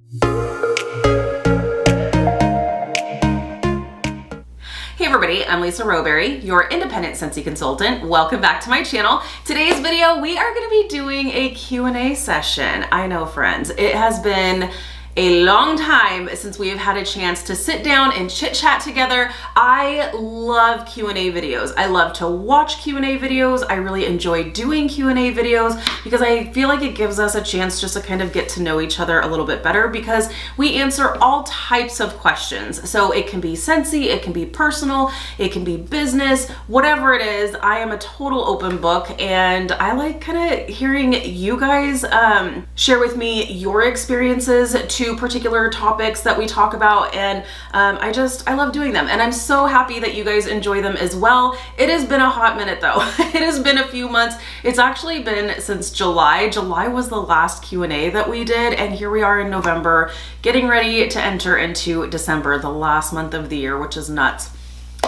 Hey everybody, I'm Lisa Rowberry, your independent Scentsy consultant. Welcome back to my channel. Today's video, we are going to be doing a Q&A session. I know, friends, it has been a long time since we have had a chance to sit down and chit chat together. I love Q&A videos. I love to watch Q&A videos. I really enjoy doing Q&A videos because I feel like it gives us a chance just to kind of get to know each other a little bit better because we answer all types of questions. So it can be Scentsy, it can be personal, it can be business, whatever it is. I am a total open book and I like kind of hearing you guys share with me your experiences to particular topics that we talk about, and I love doing them, and I'm so happy that you guys enjoy them as well. It has been a hot minute though. It has been a few months. It's actually been since July. July was the last Q&A that we did, and here we are in November, getting ready to enter into December, the last month of the year, which is nuts.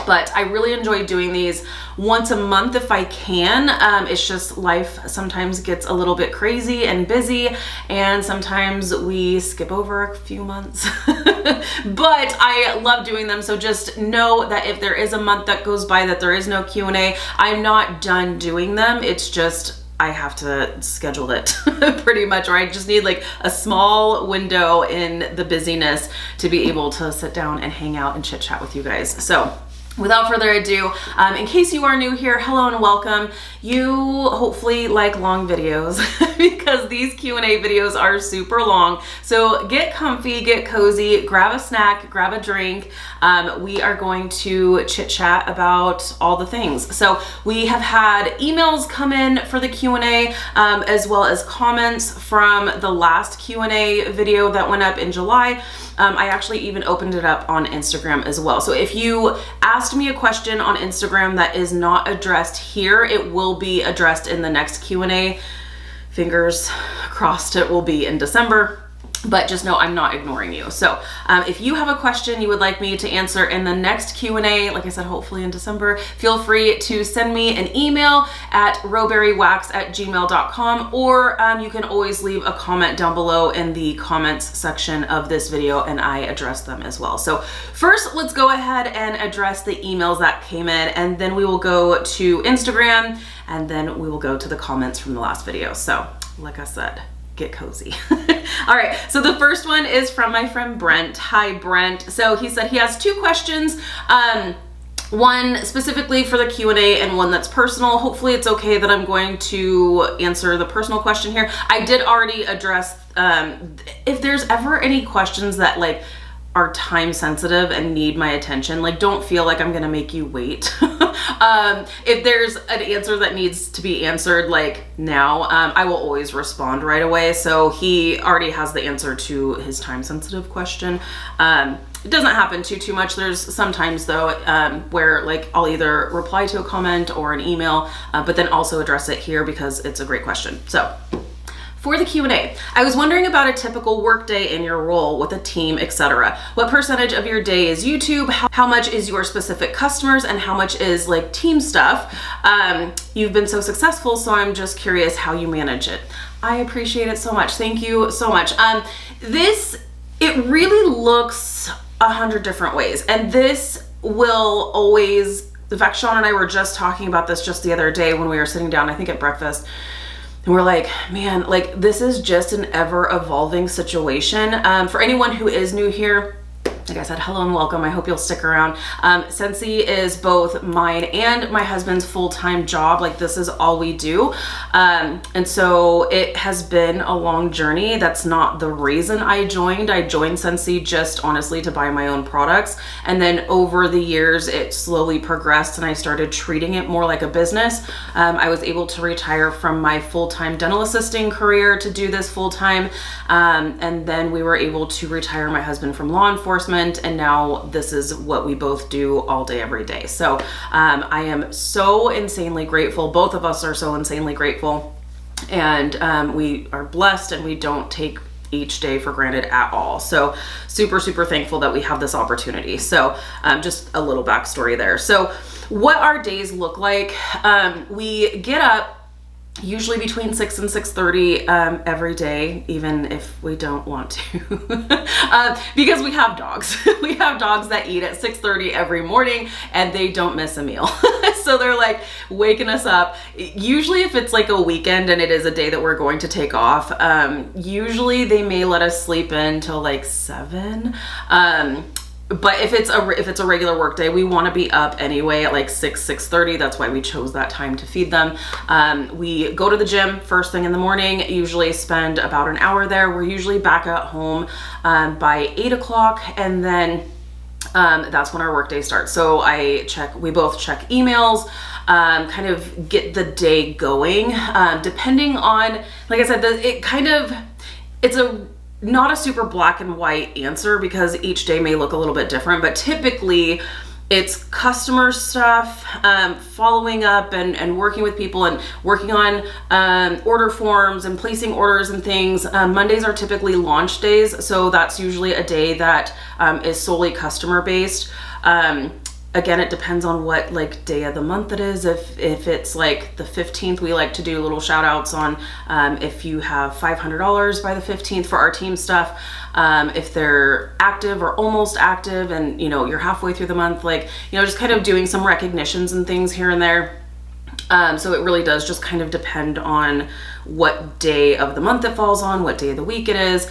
But I really enjoy doing these once a month if I can. It's just life sometimes gets a little bit crazy and busy, and sometimes we skip over a few months. But I love doing them, so just know that if there is a month that goes by that there is no Q&A, I'm not done doing them. It's just I have to schedule it pretty much, or I just need like a small window in the busyness to be able to sit down and hang out and chit chat with you guys. So without further ado, in case you are new here, hello and welcome. You hopefully like long videos because these Q&A videos are super long. So get comfy, get cozy, grab a snack, grab a drink. We are going to chit chat about all the things. So we have had emails come in for the Q&A, as well as comments from the last Q&A video that went up in July. I actually even opened it up on Instagram as well. So if you asked me a question on Instagram that is not addressed here, it will be addressed in the next Q&A. Fingers crossed it will be in December. But just know I'm not ignoring you. So if you have a question you would like me to answer in the next Q&A, like I said, hopefully in December, feel free to send me an email at rowberrywax@gmail.com, or you can always leave a comment down below in the comments section of this video and I address them as well. So first, let's go ahead and address the emails that came in, and then we will go to Instagram, and then we will go to the comments from the last video. So like I said, get cozy. All right, so the first one is from my friend Brent. Hi, Brent. So he said he has two questions, one specifically for the Q&A and one that's personal. Hopefully it's okay that I'm going to answer the personal question here. I did already address, if there's ever any questions that like are time sensitive and need my attention, like don't feel like I'm gonna make you wait. If there's an answer that needs to be answered like now, I will always respond right away. So he already has the answer to his time sensitive question. It doesn't happen too much. There's sometimes though where like I'll either reply to a comment or an email, but then also address it here because it's a great question. So for the Q&A, I was wondering about a typical workday in your role with a team, etc. What percentage of your day is YouTube? How much is your specific customers, and how much is like team stuff? You've been so successful, so I'm just curious how you manage it. I appreciate it so much. Thank you so much. It really looks 100 different ways, and this will always, in fact, Sean and I were just talking about this just the other day when we were sitting down, I think at breakfast. And we're like, man, like this is just an ever evolving situation. For anyone who is new here, like I said, hello and welcome. I hope you'll stick around. Scentsy is both mine and my husband's full-time job. Like this is all we do. And so it has been a long journey. That's not the reason I joined. I joined Scentsy just honestly to buy my own products. And then over the years, it slowly progressed and I started treating it more like a business. I was able to retire from my full-time dental assisting career to do this full-time. And then we were able to retire my husband from law enforcement, and now this is what we both do all day, every day. So I am so insanely grateful. Both of us are so insanely grateful, and we are blessed, and we don't take each day for granted at all. So super thankful that we have this opportunity. So just a little backstory there. So what our days look like, we get up usually between 6 and 6:30 every day, even if we don't want to, because we have dogs. We have dogs that eat at 6:30 every morning and they don't miss a meal. So they're like waking us up. Usually if it's like a weekend and it is a day that we're going to take off, usually they may let us sleep in till like 7. But if it's a regular work day, we want to be up anyway at like 6:30. That's why we chose that time to feed them. We go to the gym first thing in the morning, usually spend about an hour there. We're usually back at home by 8 o'clock, and then that's when our work day starts. So we both check emails, kind of get the day going, depending on, like I said, it's not a super black and white answer because each day may look a little bit different, but typically it's customer stuff, following up and working with people and working on order forms and placing orders and things. Mondays are typically launch days, so that's usually a day that is solely customer based. Again, it depends on what like day of the month it is. If it's like the 15th, we like to do little shout outs on if you have $500 by the 15th for our team stuff. If they're active or almost active and you're halfway through the month, like, just kind of doing some recognitions and things here and there. So it really does just kind of depend on what day of the month it falls on, what day of the week it is.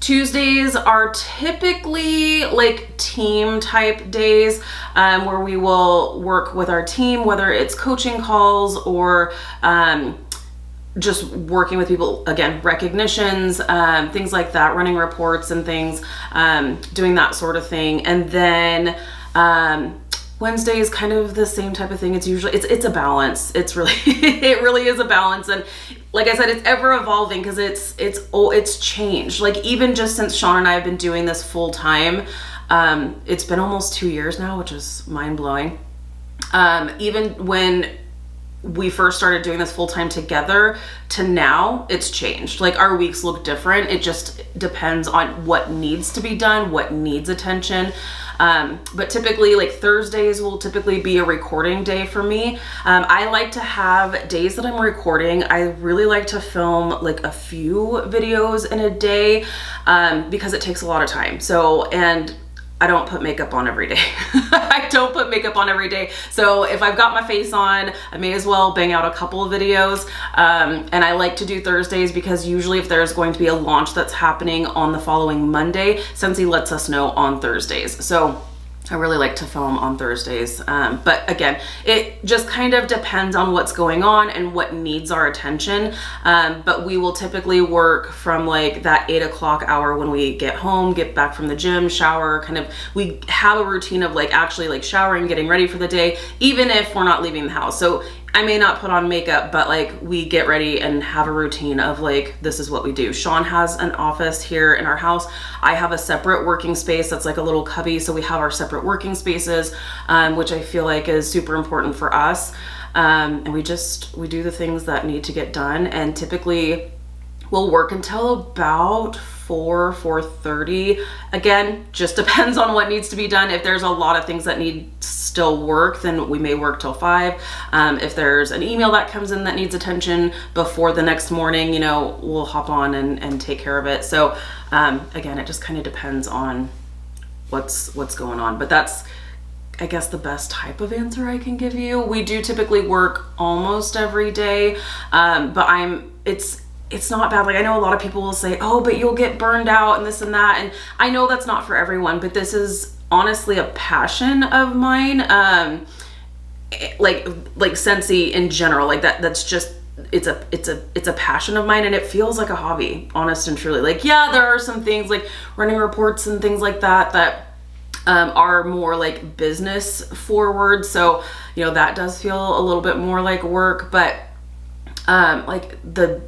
Tuesdays are typically like team type days, where we will work with our team, whether it's coaching calls or just working with people, again, recognitions, things like that, running reports and things, doing that sort of thing. And then Wednesday is kind of the same type of thing. It's usually, it's a balance. It's really, it really is a balance. And like I said, it's ever evolving because it's changed. Like even just since Sean and I have been doing this full time, it's been almost 2 years now, which is mind blowing. Even when we first started doing this full time together to now, it's changed. Like our weeks look different. It just depends on what needs to be done, what needs attention. But typically like Thursdays will typically be a recording day for me. I like to have days that I'm recording. I really like to film like a few videos in a day, because it takes a lot of time. So, and I don't put makeup on every day. I don't put makeup on every day. So if I've got my face on, I may as well bang out a couple of videos. And I like to do Thursdays because usually if there's going to be a launch that's happening on the following Monday, Sensei lets us know on Thursdays. So I really like to film on Thursdays. But again, it just kind of depends on what's going on and what needs our attention. But we will typically work from like that 8 o'clock hour when we get home, get back from the gym, shower, kind of, we have a routine of like actually like showering, getting ready for the day, even if we're not leaving the house. So I may not put on makeup, but like we get ready and have a routine of like, this is what we do. Sean has an office here in our house. I have a separate working space that's like a little cubby. So we have our separate working spaces, which I feel like is super important for us. And we do the things that need to get done. And typically we'll work until about 4:30. Again, just depends on what needs to be done. If there's a lot of things that need still work, then we may work till 5. If there's an email that comes in that needs attention before the next morning, we'll hop on and take care of it. So again, it just kind of depends on what's going on. But that's, I guess, the best type of answer I can give you. We do typically work almost every day, but it's not bad. Like I know a lot of people will say, oh, but you'll get burned out and this and that. And I know that's not for everyone, but this is honestly a passion of mine. Like Sensei in general, like that's just, it's a passion of mine and it feels like a hobby, honest and truly. Like, yeah, there are some things like running reports and things like that are more like business forward. So, that does feel a little bit more like work, but like the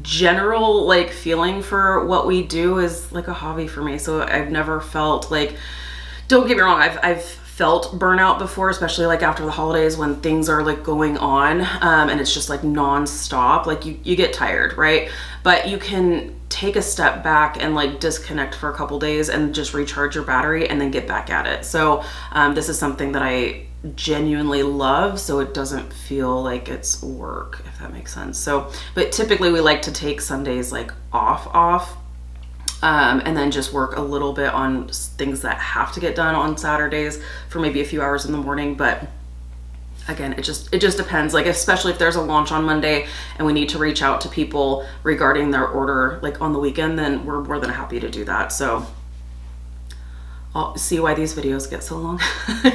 general like feeling for what we do is like a hobby for me. So I've never felt like, don't get me wrong, I've felt burnout before, especially like after the holidays when things are like going on, and it's just like non-stop, like you get tired, right? But you can take a step back and like disconnect for a couple days and just recharge your battery and then get back at it. So this is something that I genuinely love, so it doesn't feel like it's work, if that makes sense. So, but typically we like to take Sundays like off, and then just work a little bit on things that have to get done on Saturdays for maybe a few hours in the morning. But again, it just depends. Like, especially if there's a launch on Monday and we need to reach out to people regarding their order like on the weekend, then we're more than happy to do that. So I'll see why these videos get so long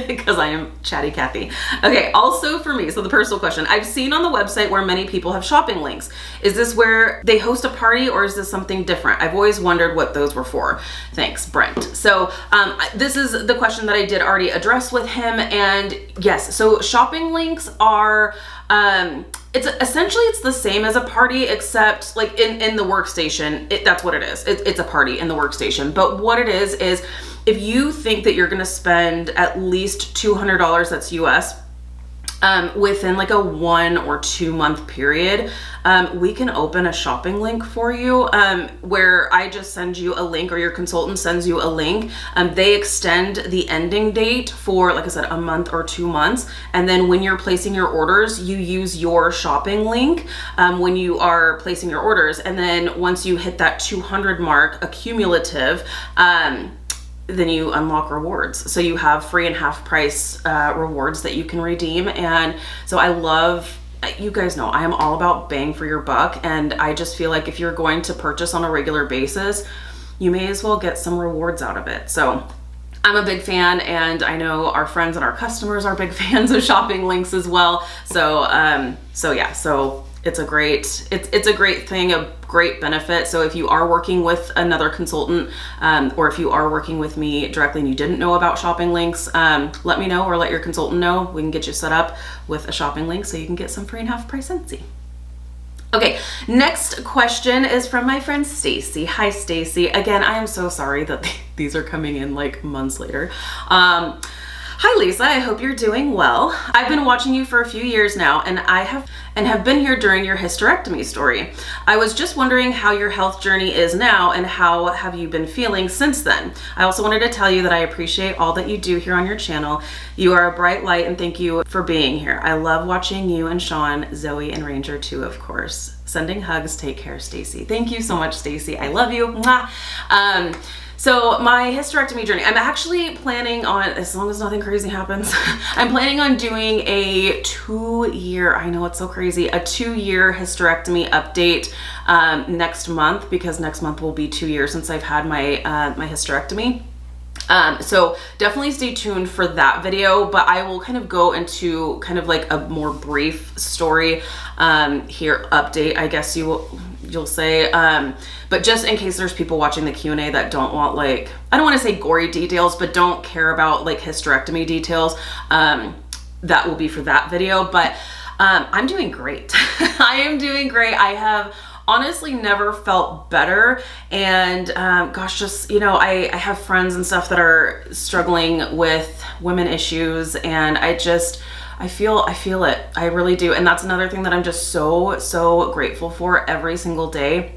because I am chatty Cathy. Okay, also for me, so the personal question, I've seen on the website where many people have shopping links. Is this where they host a party or is this something different? I've always wondered what those were for. Thanks, Brent. So this is the question that I did already address with him. And yes, so shopping links are, it's essentially, it's the same as a party, except like in the workstation, that's what it is. It's a party in the workstation. But what it is if you think that you're going to spend at least $200, that's US, within like a 1 or 2 month period, we can open a shopping link for you, where I just send you a link, or your consultant sends you a link. They extend the ending date for, like I said, a month or 2 months. And then when you're placing your orders, you use your shopping link when you are placing your orders. And then once you hit that 200 mark, accumulative, then you unlock rewards. So you have free and half price rewards that you can redeem. And so I love, you guys know, I am all about bang for your buck. And I just feel like if you're going to purchase on a regular basis, you may as well get some rewards out of it. So I'm a big fan, and I know our friends and our customers are big fans of shopping links as well. So, yeah, so it's a great thing, a great benefit. So if you are working with another consultant, or if you are working with me directly and you didn't know about shopping links, let me know, or let your consultant know. We can get you set up with a shopping link so you can get some free and half price Scentsy. Okay, next question is from my friend Stacy. Hi, Stacy. Again, I am so sorry that these are coming in like months later. Hi Lisa, I hope you're doing well. I've been watching you for a few years now, and have been here during your hysterectomy story. I was just wondering how your health journey is now, and how have you been feeling since then? I also wanted to tell you that I appreciate all that you do here on your channel. You are a bright light, and thank you for being here. I love watching you and Sean, Zoe, and Ranger too, of course. Sending hugs. Take care, Stacy. Thank you so much, Stacy. I love you. Mwah. So my hysterectomy journey, I'm actually planning on, as long as nothing crazy happens, I'm planning on doing a 2-year, I know it's so crazy, a 2-year hysterectomy update next month, because next month will be 2 years since I've had my my hysterectomy. So definitely stay tuned for that video, but I will kind of go into kind of like a more brief story here, update, I guess you'll say, but just in case there's people watching the Q&A that don't want, like, I don't want to say gory details, but don't care about like hysterectomy details, that will be for that video. But I'm doing great. I am doing great. I have honestly never felt better. And gosh, just, you know, I have friends and stuff that are struggling with women issues, and I feel it. I really do. And that's another thing that I'm just so grateful for every single day,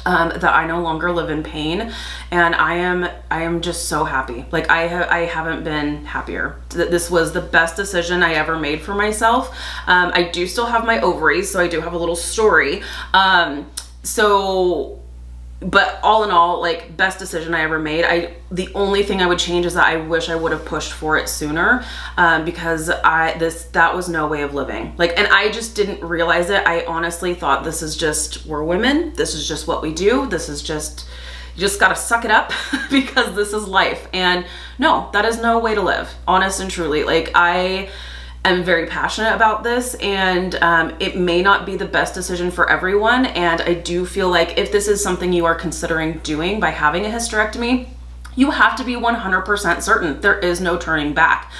that I no longer live in pain. And I am just so happy. Like I haven't been happier. This was the best decision I ever made for myself. I do still have my ovaries, so I do have a little story. But all in all, like, best decision I ever made. The only thing I would change is that I wish I would have pushed for it sooner, because that was no way of living. Like, and I just didn't realize it. I honestly thought we're women. This is just what we do. This is just, you just gotta suck it up because this is life. And no, that is no way to live, honest and truly. Like, I'm very passionate about this, and it may not be the best decision for everyone. And I do feel like if this is something you are considering doing by having a hysterectomy, you have to be 100% certain. There is no turning back.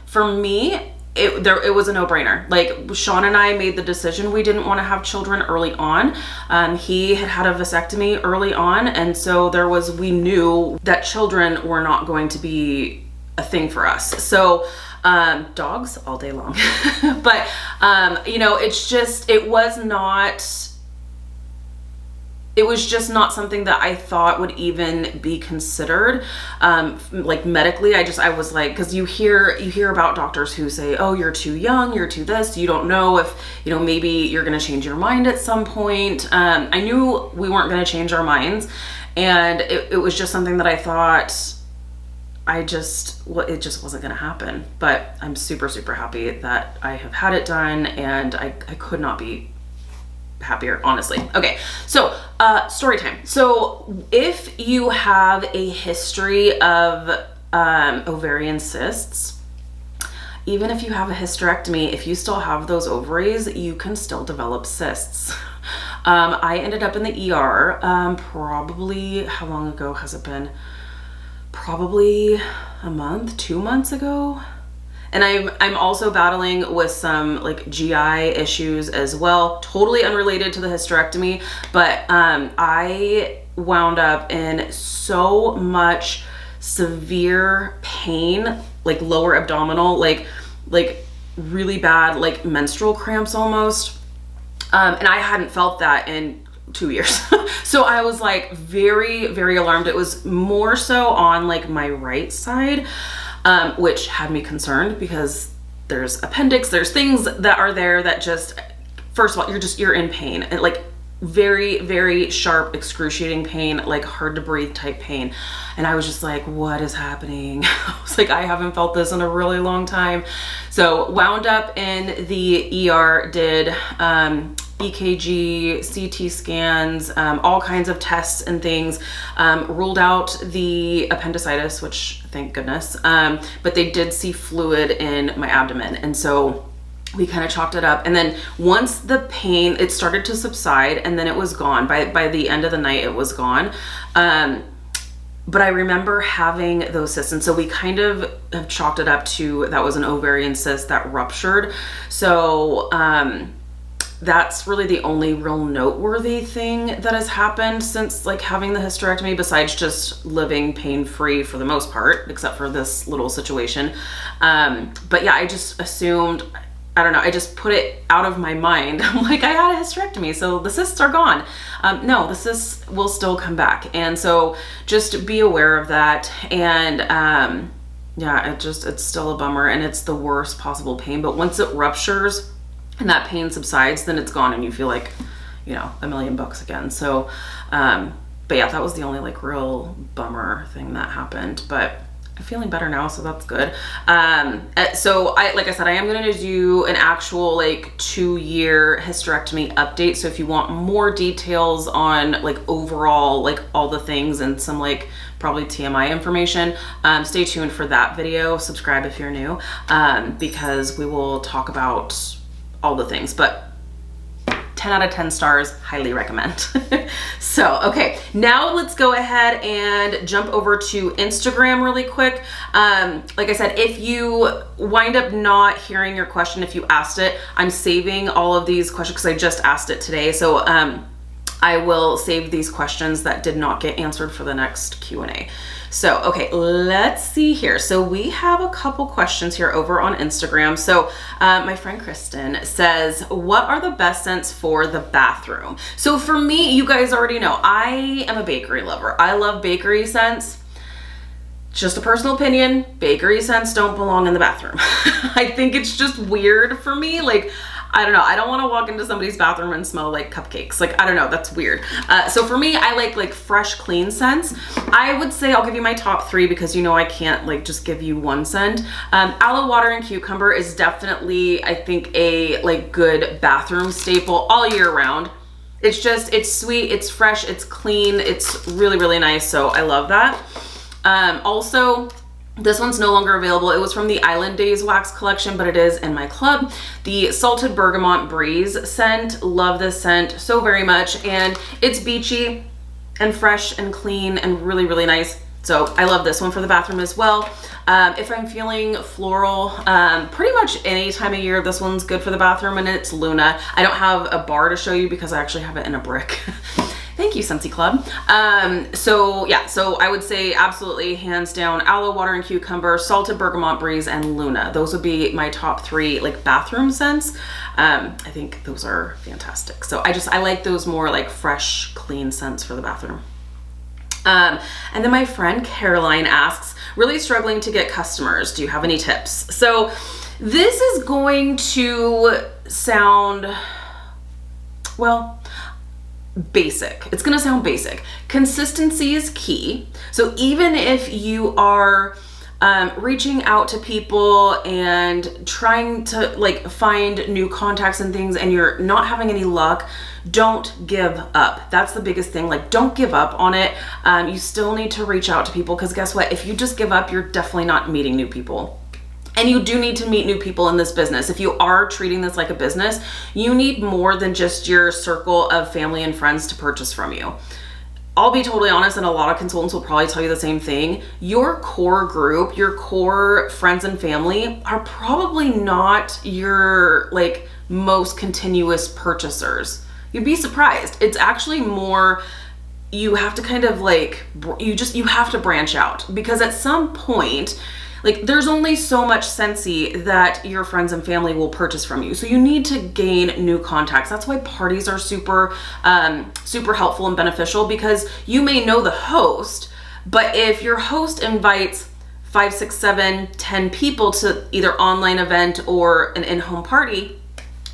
For me, it was a no-brainer. Like, Sean and I made the decision. We didn't want to have children early on. He had a vasectomy early on, and so we knew that children were not going to be a thing for us. So dogs all day long. But you know, it was not it was just not something that I thought would even be considered, like medically. I was like, because you hear about doctors who say, oh, you're too young, you're too this, you don't know if, you know, maybe you're going to change your mind at some point. I knew we weren't going to change our minds, and it was just something that I thought it just wasn't going to happen. But I'm super, super happy that I have had it done, and I could not be happier, honestly. Okay, so story time. So if you have a history of ovarian cysts, even if you have a hysterectomy, if you still have those ovaries, you can still develop cysts. I ended up in the ER probably, how long ago has it been? Probably a month, 2 months ago. And I'm also battling with some like GI issues as well, totally unrelated to the hysterectomy, but I wound up in so much severe pain, like lower abdominal, like really bad, like menstrual cramps almost. And I hadn't felt that in 2 years. So I was like very, very alarmed. It was more so on like my right side, which had me concerned because there's appendix, there's things that are there that just, first of all, you're in pain, and like very, very sharp, excruciating pain, like hard to breathe type pain. And I was just like, what is happening? I was like, I haven't felt this in a really long time. So wound up in the ER, did EKG, CT scans, all kinds of tests and things, ruled out the appendicitis, which thank goodness, but they did see fluid in my abdomen. And so we kind of chalked it up. And then once the pain, it started to subside, and then it was gone. By the end of the night, it was gone. But I remember having those cysts. And so we kind of have chalked it up to, that was an ovarian cyst that ruptured. So, that's really the only real noteworthy thing that has happened since like having the hysterectomy, besides just living pain-free for the most part, except for this little situation. But yeah, I just assumed, I don't know, I just put it out of my mind. I'm like, I had a hysterectomy, so the cysts are gone. No, the cysts will still come back. And so just be aware of that. And yeah, it's still a bummer, and it's the worst possible pain. But once it ruptures and that pain subsides, then it's gone, and you feel like, you know, $1 million again. So, but yeah, that was the only like real bummer thing that happened. But I'm feeling better now, so that's good. So like I said, I am going to do an actual like 2-year hysterectomy update. So if you want more details on like overall, like all the things and some like probably TMI information, stay tuned for that video. Subscribe if you're new, because we will talk about all the things. But 10 out of 10 stars, highly recommend. So, okay, now let's go ahead and jump over to Instagram really quick. Like I said, if you wind up not hearing your question, if you asked it, I'm saving all of these questions because I just asked it today. So I will save these questions that did not get answered for the next Q&A. So, okay, let's see here. So we have a couple questions here over on Instagram. So my friend Kristen says, what are the best scents for the bathroom? So for me, you guys already know, I am a bakery lover. I love bakery scents. Just a personal opinion, bakery scents don't belong in the bathroom. I think it's just weird for me. Like, I don't know. I don't want to walk into somebody's bathroom and smell like cupcakes. Like, I don't know. That's weird. So for me, I like fresh, clean scents. I would say I'll give you my top 3 because you know I can't like just give you one scent. Aloe water and cucumber is definitely, I think, a like good bathroom staple all year round. It's just, it's sweet, it's fresh, it's clean, it's really, really nice. So I love that. Also, this one's no longer available. It was from the Island Days wax collection, but it is in my club. The Salted Bergamot Breeze scent. Love this scent so very much. And it's beachy and fresh and clean and really, really nice. So I love this one for the bathroom as well. If I'm feeling floral, pretty much any time of year, this one's good for the bathroom, and it's Luna. I don't have a bar to show you because I actually have it in a brick. Thank you, Scentsy Club. So yeah, so I would say absolutely hands down, aloe, water and cucumber, salted bergamot breeze, and Luna. Those would be my top 3 like bathroom scents. I think those are fantastic. So I like those more like fresh, clean scents for the bathroom. And then my friend Caroline asks, really struggling to get customers. Do you have any tips? So this is going to sound, well, basic. It's going to sound basic. Consistency is key. So even if you are reaching out to people and trying to like find new contacts and things and you're not having any luck, don't give up. That's the biggest thing. Like, don't give up on it. You still need to reach out to people, because guess what? If you just give up, you're definitely not meeting new people. And you do need to meet new people in this business. If you are treating this like a business, you need more than just your circle of family and friends to purchase from you. I'll be totally honest, and a lot of consultants will probably tell you the same thing. Your core group, your core friends and family are probably not your like most continuous purchasers. You'd be surprised. It's actually more, you have to kind of like, you have to branch out, because at some point, like, there's only so much Scentsy that your friends and family will purchase from you. So you need to gain new contacts. That's why parties are super helpful and beneficial, because you may know the host, but if your host invites 5, 6, 7, 10 people to either online event or an in-home party,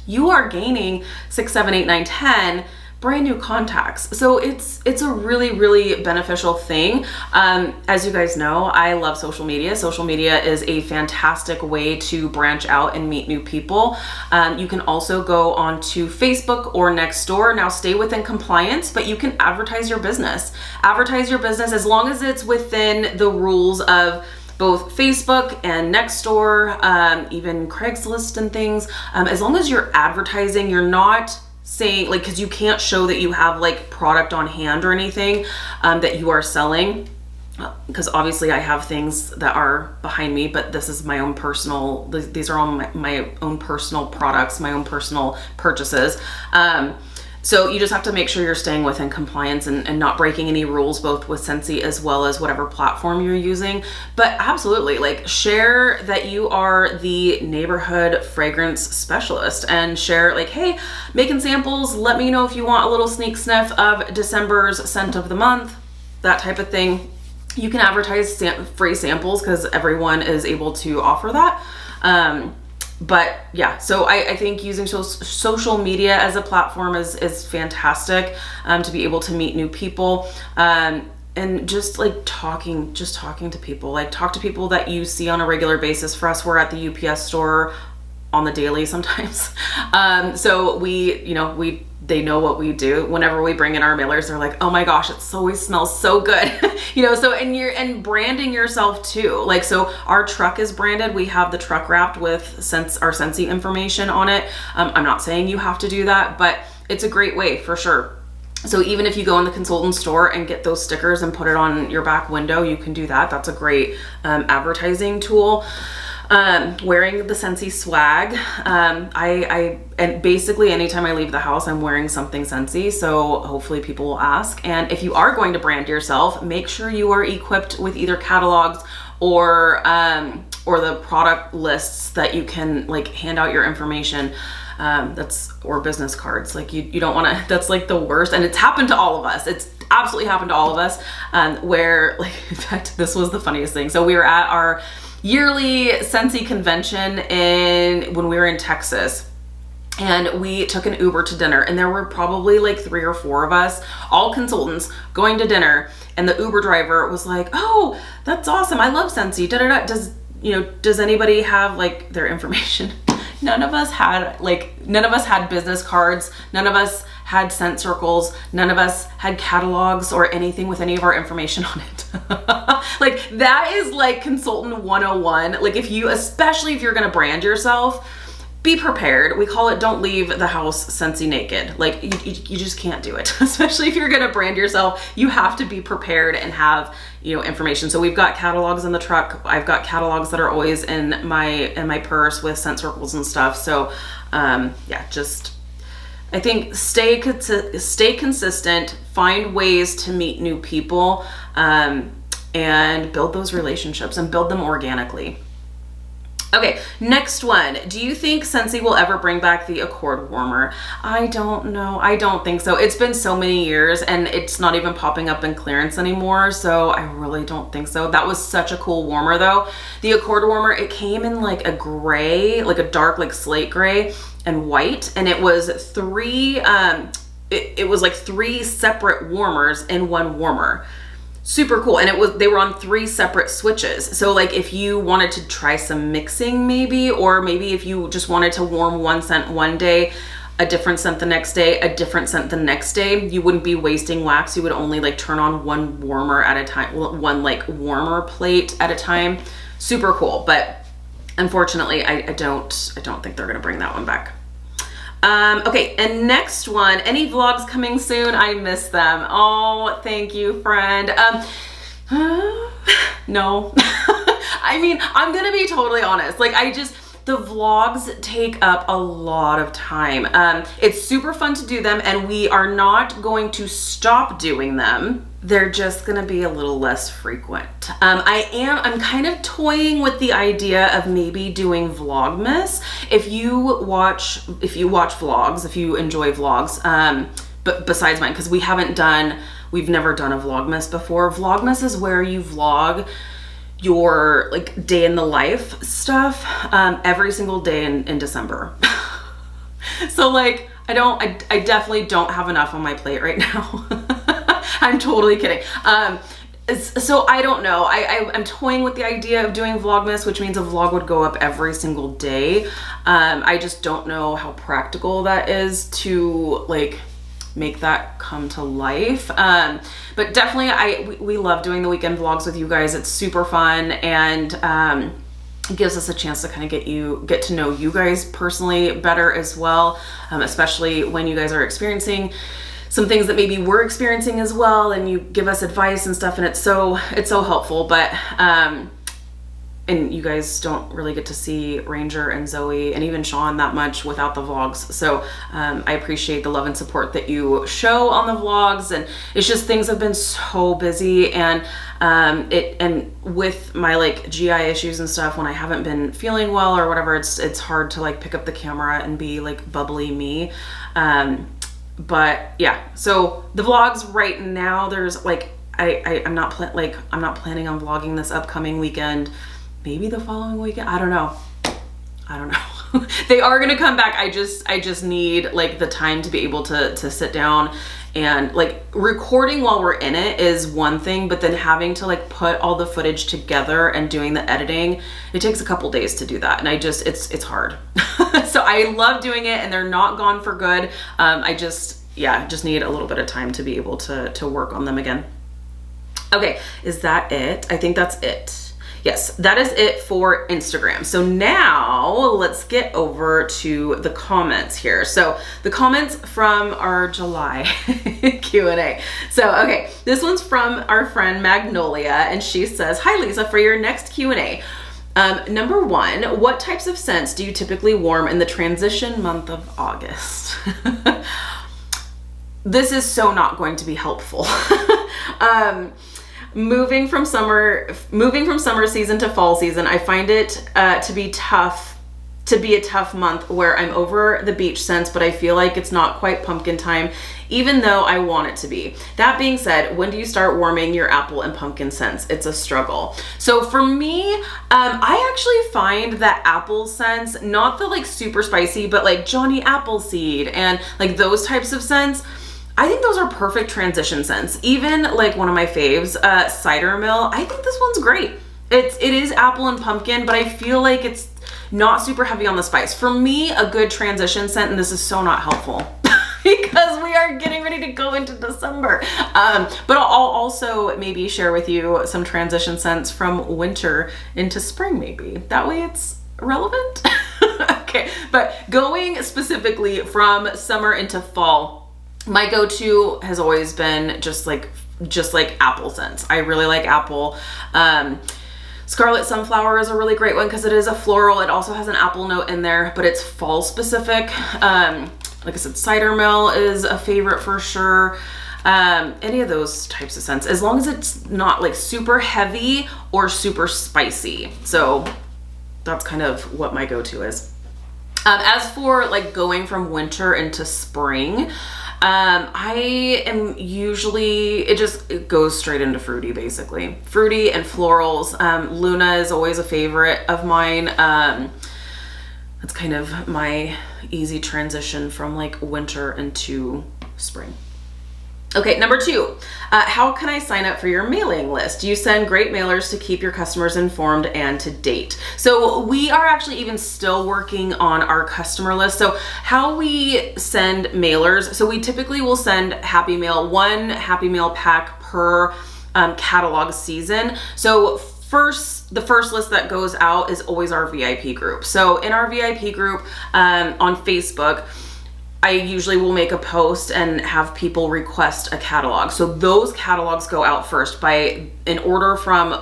you are gaining 6, 7, 8, 9, 10 brand new contacts. So it's a really, really beneficial thing. As you guys know, I love social media. Social media is a fantastic way to branch out and meet new people. You can also go onto Facebook or Nextdoor. Now, stay within compliance, but you can advertise your business. Advertise your business as long as it's within the rules of both Facebook and Nextdoor, even Craigslist and things. As long as you're advertising, you're not saying like, because you can't show that you have like product on hand or anything that you are selling, because obviously I have things that are behind me, but this is my own personal, these are all my own personal products, my own personal purchases. So you just have to make sure you're staying within compliance and not breaking any rules, both with Scentsy as well as whatever platform you're using. But absolutely, like, share that you are the neighborhood fragrance specialist, and share like, hey, making samples, let me know if you want a little sneak sniff of December's scent of the month, that type of thing. You can advertise free samples, because everyone is able to offer that. But yeah, so I think using social media as a platform is fantastic to be able to meet new people, and just like talking to people, like talk to people that you see on a regular basis. For us, we're at the UPS store on the daily sometimes. So they know what we do. Whenever we bring in our mailers, they're like, oh my gosh, it always smells so good. So, and branding yourself too. Like, so our truck is branded. We have the truck wrapped with our Scentsy information on it. I'm not saying you have to do that, but it's a great way for sure. So even if you go in the consultant store and get those stickers and put it on your back window, you can do that. That's a great advertising tool. Wearing the Scentsy swag. And basically anytime I leave the house, I'm wearing something Scentsy. So hopefully people will ask. And if you are going to brand yourself, make sure you are equipped with either catalogs or the product lists that you can like hand out your information. Or business cards. Like you don't want to, that's like the worst. And it's happened to all of us. It's absolutely happened to all of us. Where like, in fact, this was the funniest thing. So we were at our yearly Scentsy convention when we were in Texas, and we took an Uber to dinner, and there were probably like 3 or 4 of us, all consultants, going to dinner, and the Uber driver was like, oh, that's awesome, I love Scentsy, da da da, does anybody have like their information? None of us had business cards, none of us had scent circles, none of us had catalogs or anything with any of our information on it. Like, that is like consultant 101. Like, especially if you're gonna brand yourself, be prepared. We call it don't leave the house Scentsy naked. Like, you just can't do it. Especially if you're gonna brand yourself, you have to be prepared and have information. So we've got catalogs in the truck. I've got catalogs that are always in my purse with scent circles and stuff. So yeah, just I think stay consistent, find ways to meet new people, and build those relationships and build them organically. Okay, next one. Do you think Scentsy will ever bring back the Accord warmer? I don't know. I don't think so. It's been so many years and it's not even popping up in clearance anymore, so I really don't think so. That was such a cool warmer though. The Accord warmer, it came in like a gray, like a dark like slate gray and white, and it was three separate warmers in one warmer. Super cool. And they were on 3 separate switches. So like if you wanted to try some mixing maybe, or maybe if you just wanted to warm one scent one day, a different scent the next day, a different scent the next day, you wouldn't be wasting wax. You would only like turn on one warmer at a time, one like warmer plate at a time. Super cool. But unfortunately, I don't think they're gonna bring that one back. Okay, and next one, any vlogs coming soon? I miss them. Oh, thank you, friend. No. I mean, I'm gonna be totally honest. Like, the vlogs take up a lot of time. It's super fun to do them, and we are not going to stop doing them. They're just gonna be a little less frequent. I'm kind of toying with the idea of maybe doing Vlogmas. If you watch vlogs, if you enjoy vlogs, but besides mine, because we've never done a Vlogmas before. Vlogmas is where you vlog your like day in the life stuff every single day in December. So like I definitely don't have enough on my plate right now. I'm totally kidding. So I don't know. I'm toying with the idea of doing Vlogmas, which means a vlog would go up every single day. I just don't know how practical that is to like make that come to life. But definitely we love doing the weekend vlogs with you guys. It's super fun, and it gives us a chance to kind of get to know you guys personally better as well, especially when you guys are experiencing some things that maybe we're experiencing as well, and you give us advice and stuff, and it's so helpful. But and you guys don't really get to see Ranger and Zoe and even Sean that much without the vlogs. So I appreciate the love and support that you show on the vlogs, and it's just things have been so busy, and with my like GI issues and stuff, when I haven't been feeling well or whatever, it's hard to like pick up the camera and be like bubbly me. But yeah, so the vlogs right now, there's like I'm not planning on vlogging this upcoming weekend. Maybe the following weekend. I don't know. They are gonna come back. I just need like the time to be able to sit down, and like recording while we're in it is one thing, but then having to like put all the footage together and doing the editing, it takes a couple days to do that, and it's hard. So I love doing it, and they're not gone for good. I just need a little bit of time to be able to work on them again. Okay, is that it? I think that's it. Yes, that is it for Instagram. So now let's get over to the comments here. So the comments from our July Q&A. So, okay, this one's from our friend Magnolia, and she says, "Hi Lisa, for your next Q&A, number 1, what types of scents do you typically warm in the transition month of August?" This is so not going to be helpful. Moving from summer season to fall season, I find it to be a tough month where I'm over the beach scents, but I feel like it's not quite pumpkin time, even though I want it to be. That being said, when do you start warming your apple and pumpkin scents? It's a struggle. So for me, I actually find that apple scents, not the like super spicy, but like Johnny Appleseed and like those types of scents, I think those are perfect transition scents. Even like one of my faves, Cider Mill, I think this one's great. It is apple and pumpkin, but I feel like it's not super heavy on the spice. For me, a good transition scent, and this is so not helpful because we are getting ready to go into December. But I'll also maybe share with you some transition scents from winter into spring maybe. That way it's relevant. Okay, but going specifically from summer into fall, my go-to has always been just like apple scents. I really like apple. Scarlet Sunflower is a really great one because it is a floral. It also has an apple note in there, but it's fall specific. Like I said, cider mill is a favorite for sure. Any of those types of scents, as long as it's not like super heavy or super spicy. So that's kind of what my go-to is. As for like going from winter into spring, I am usually, it goes straight into fruity, basically. Fruity and florals. Luna is always a favorite of mine. That's kind of my easy transition from like winter into spring. Okay, number 2, how can I sign up for your mailing list? You send great mailers to keep your customers informed and to date. So we are actually even still working on our customer list. So how we send mailers, so we typically will send Happy Mail, 1 Happy Mail pack per catalog season. So the first list that goes out is always our VIP group. So in our VIP group on Facebook, I usually will make a post and have people request a catalog. So those catalogs go out first in order from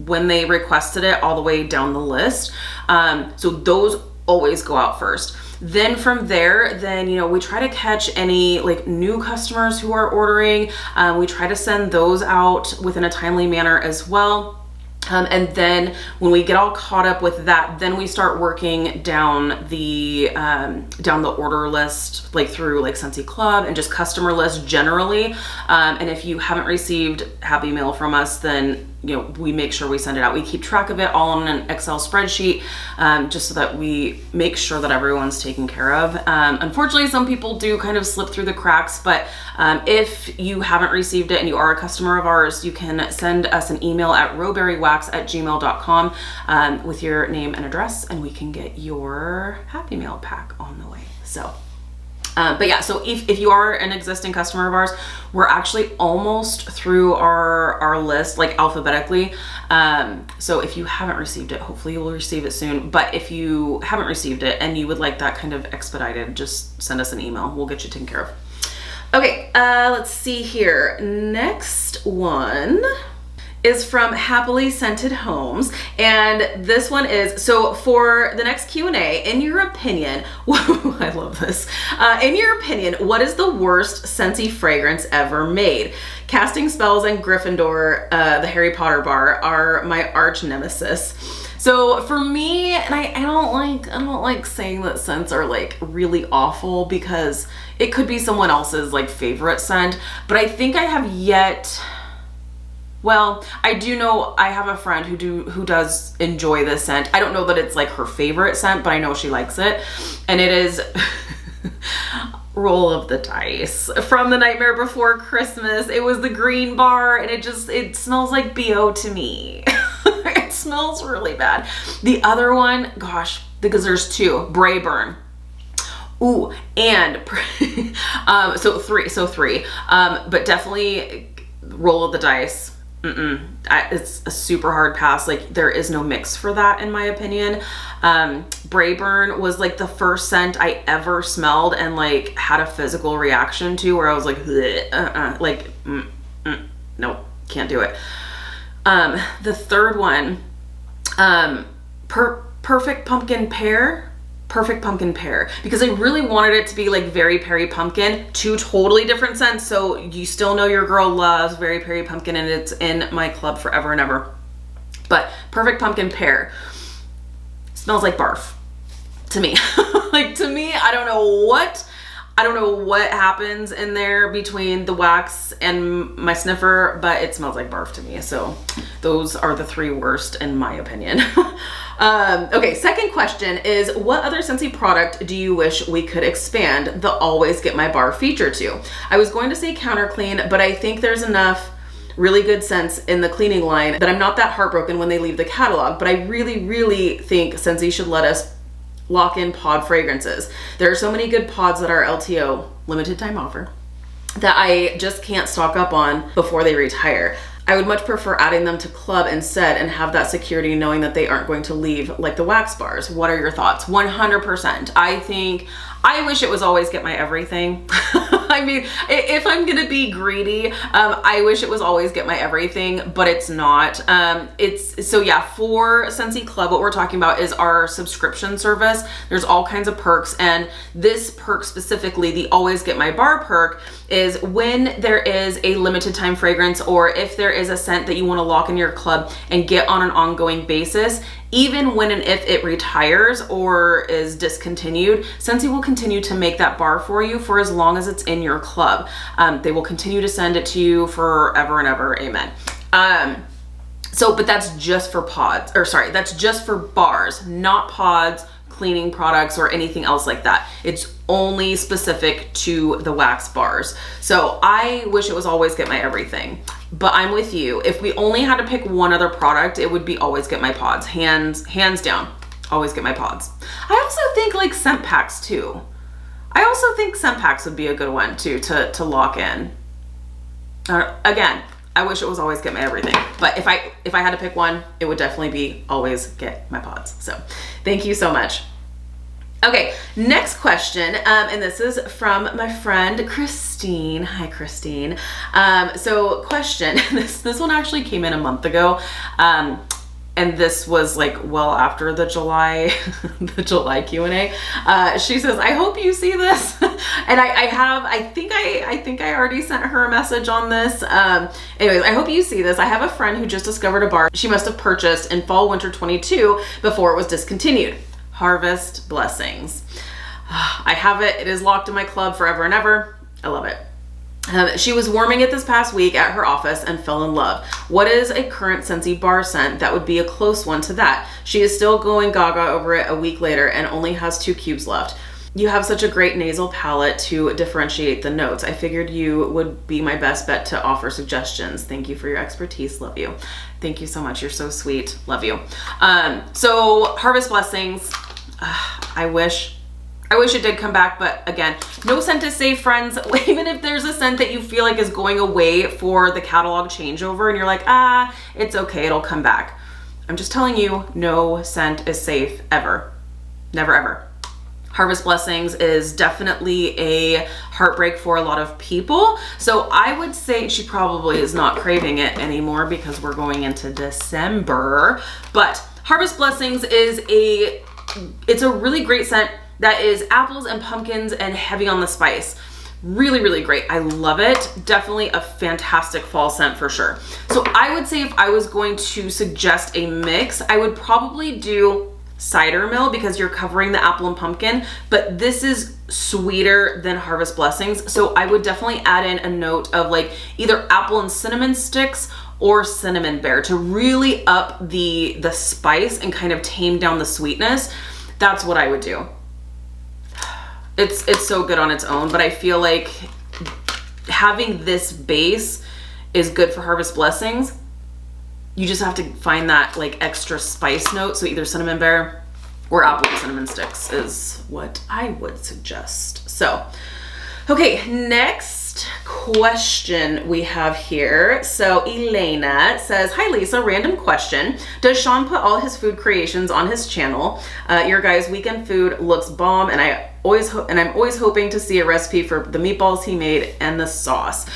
when they requested it all the way down the list. So those always go out first. Then from there, we try to catch any like new customers who are ordering. We try to send those out within a timely manner as well. And then when we get all caught up with that, then we start working down the order list, like through like Scentsy Club and just customer list generally. And if you haven't received Happy Mail from us, then we make sure we send it out. We keep track of it all on an Excel spreadsheet, just so that we make sure that everyone's taken care of. Unfortunately, some people do kind of slip through the cracks, but if you haven't received it and you are a customer of ours, you can send us an email at rowberrywax@gmail.com with your name and address, and we can get your Happy Mail pack on the way. So but yeah, so if you are an existing customer of ours, we're actually almost through our list, like alphabetically. So if you haven't received it, hopefully you will receive it soon. But if you haven't received it and you would like that kind of expedited, just send us an email. We'll get you taken care of. Okay, let's see here. Next one is from Happily Scented Homes, and this one is, so for the next Q&A, in your opinion, I love this, in your opinion, what is the worst Scentsy fragrance ever made? Casting Spells and Gryffindor, the Harry Potter bar, are my arch nemesis. So for me, and I don't like saying that scents are like really awful, because it could be someone else's like favorite scent, but I think I have yet. Well, I do know I have a friend who does enjoy this scent. I don't know that it's like her favorite scent, but I know she likes it. And it is Roll of the Dice from The Nightmare Before Christmas. It was the green bar, and it smells like BO to me. It smells really bad. The other one, gosh, because there's 2, Brayburn. Ooh, and so three. But definitely Roll of the Dice. It's a super hard pass. Like, there is no mix for that, in my opinion. Brayburn was like the first scent I ever smelled and like had a physical reaction to, where I was like, nope, can't do it. The third one, Perfect Pumpkin Pear, because I really wanted it to be like Very Perry Pumpkin, 2 totally different scents. So you still know your girl loves Very Perry Pumpkin, and it's in my club forever and ever. But Perfect Pumpkin Pear smells like barf to me. Like, to me, I don't know what happens in there between the wax and my sniffer, but it smells like barf to me. So those are the 3 worst in my opinion. Okay, second question is, what other Scentsy product do you wish we could expand the Always Get My Bar feature to? I was going to say Counter Clean, but I think there's enough really good scents in the cleaning line that I'm not that heartbroken when they leave the catalog. But I really, really think Scentsy should let us lock in pod fragrances. There are so many good pods that are LTO, limited time offer, that I just can't stock up on before they retire. I would much prefer adding them to club instead and have that security knowing that they aren't going to leave like the wax bars. What are your thoughts? 100%. I wish it was Always Get My Everything. I mean, if I'm gonna be greedy, I wish it was always get my everything, but it's not. So yeah, for Scentsy Club, what we're talking about is our subscription service. There's all kinds of perks, and this perk specifically, the always get my bar perk, is when there is a limited time fragrance, or if there is a scent that you want to lock in your club and get on an ongoing basis, even when and if it retires or is discontinued, Scentsy will continue to make that bar for you for as long as it's in your club. They will continue to send it to you forever and ever. Amen. But that's just for pods, or sorry, that's just for bars, not pods, cleaning products, or anything else like that. It's only specific to the wax bars. So I wish it was always get my everything, but I'm with you. If we only had to pick one other product, it would be always get my pods. Hands down, always get my pods. I also think like scent packs too. I also think scent packs would be a good one too to lock in. Again, I wish it was always get my everything, but if I had to pick one, it would definitely be always get my pods. So thank you so much. Okay, next question, and this is from my friend Christine. Hi, Christine. So question, this one actually came in a month ago, and this was like well after the July Q&A. She says, I hope you see this. And I think I already sent her a message on this. Anyways, I hope you see this. I have a friend who just discovered a bar she must have purchased in fall winter 22 before it was discontinued. Harvest Blessings. I have it. It is locked in my club forever and ever. I love it. She was warming it this past week at her office and fell in love. What is a current Scentsy bar scent that would be a close one to that? She is still going gaga over it a week later and only has 2 cubes left. You have such a great nasal palette to differentiate the notes. I figured you would be my best bet to offer suggestions. Thank you for your expertise. Love you. Thank you so much. You're so sweet. Love you. So Harvest Blessings. I wish it did come back, but again, no scent is safe, friends. Even if there's a scent that you feel like is going away for the catalog changeover and you're like, it's okay, it'll come back. I'm just telling you, no scent is safe ever. Never, ever. Harvest Blessings is definitely a heartbreak for a lot of people. So I would say she probably is not craving it anymore because we're going into December. But Harvest Blessings is it's a really great scent that is apples and pumpkins and heavy on the spice. Really, really great. I love it. Definitely a fantastic fall scent for sure. So I would say if I was going to suggest a mix, I would probably do cider mill because you're covering the apple and pumpkin, but this is sweeter than Harvest Blessings. So I would definitely add in a note of like either apple and cinnamon sticks or cinnamon bear to really up the spice and kind of tame down the sweetness. That's what I would do. It's so good on its own, but I feel like having this base is good for Harvest Blessings. You just have to find that like extra spice note. So either cinnamon bear or apple and cinnamon sticks is what I would suggest. So, okay, next question we have here. So Elena says, hi Lisa, random question. Does Sean put all his food creations on his channel? Your guys' weekend food looks bomb, and I'm always hoping to see a recipe for the meatballs he made and the sauce.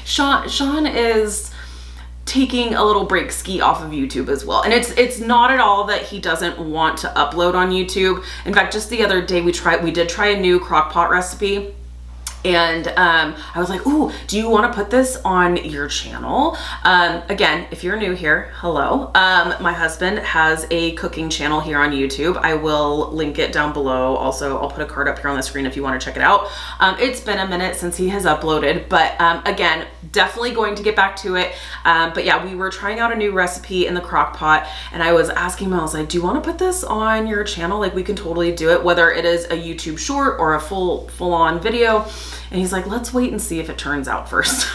Sean is taking a little break ski off of YouTube as well. And it's not at all that he doesn't want to upload on YouTube. In fact, just the other day we did try a new crock pot recipe. And I was like, ooh, do you want to put this on your channel? Again, if you're new here, hello. My husband has a cooking channel here on YouTube. I will link it down below. Also, I'll put a card up here on the screen if you want to check it out. It's been a minute since he has uploaded, but again, definitely going to get back to it. But yeah, we were trying out a new recipe in the crock pot, and I was asking him, I was like, do you want to put this on your channel? Like, we can totally do it, whether it is a YouTube short or a full-on video. And he's like, let's wait and see if it turns out first.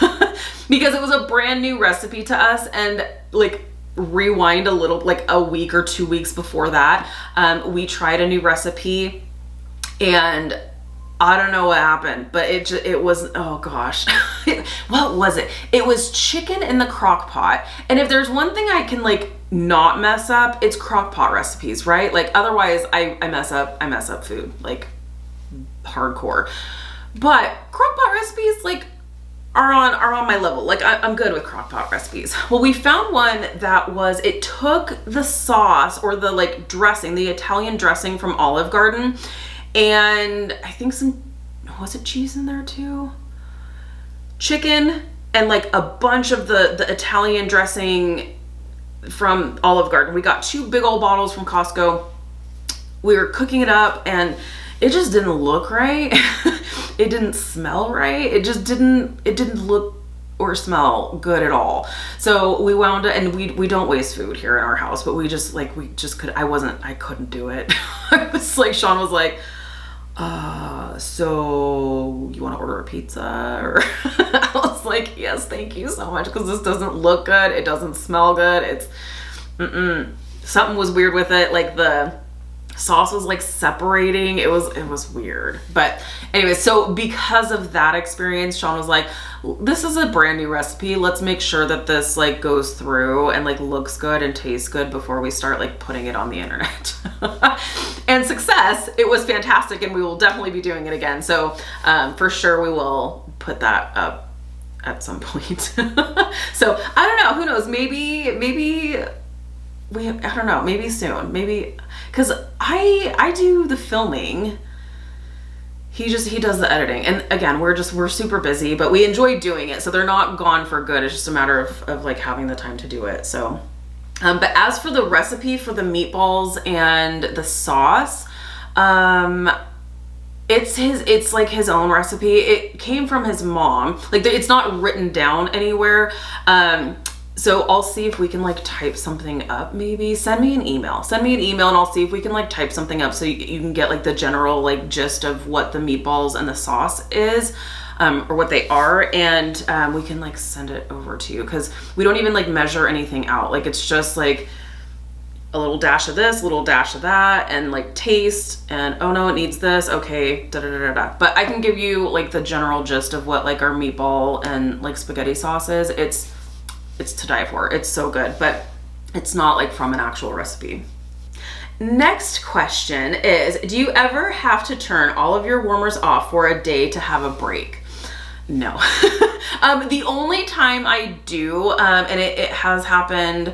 Because it was a brand new recipe to us, and like rewind a little, like a week or 2 weeks before that, we tried a new recipe, and I don't know what happened, but it was, oh gosh. What was it? It was chicken in the crock pot. And if there's one thing I can like not mess up, it's crock pot recipes, right? Like otherwise I mess up food. Like hardcore. But crockpot recipes like are on my level. Like I'm good with crockpot recipes. Well, we found one that was, it took the sauce or the like dressing, the Italian dressing from Olive Garden, and I think was it cheese in there too? Chicken and like a bunch of the Italian dressing from Olive Garden. We got 2 big old bottles from Costco. We were cooking it up and it just didn't look right. It didn't smell right. It didn't look or smell good at all. So we wound up, and we don't waste food here in our house, but I couldn't do it. I was like, Sean was like, so you want to order a pizza? Or I was like, yes, thank you so much, because this doesn't look good. It doesn't smell good. It's something was weird with it. Like the sauce was like separating. It was weird. But anyway, so because of that experience, Sean was like, this is a brand new recipe. Let's make sure that this like goes through and like looks good and tastes good before we start like putting it on the internet. And success, it was fantastic, and we will definitely be doing it again. So for sure we will put that up at some point. So I don't know, who knows, maybe I don't know, maybe soon, maybe, because I do the filming, he does the editing, and again, we're super busy, but we enjoy doing it, so they're not gone for good. It's just a matter of like having the time to do it. So but as for the recipe for the meatballs and the sauce, it's like his own recipe. It came from his mom. Like it's not written down anywhere. So I'll see if we can like type something up, maybe. Send me an email and I'll see if we can like type something up so you can get like the general like gist of what the meatballs and the sauce is, or what they are. And we can like send it over to you, because we don't even like measure anything out. Like it's just like a little dash of this, a little dash of that, and like taste, and oh no, it needs this. Okay, da da da da da. But I can give you like the general gist of what like our meatball and like spaghetti sauce is. It's to die for. It's so good, but it's not like from an actual recipe. Next question is, do you ever have to turn all of your warmers off for a day to have a break? No. The only time I do, and it has happened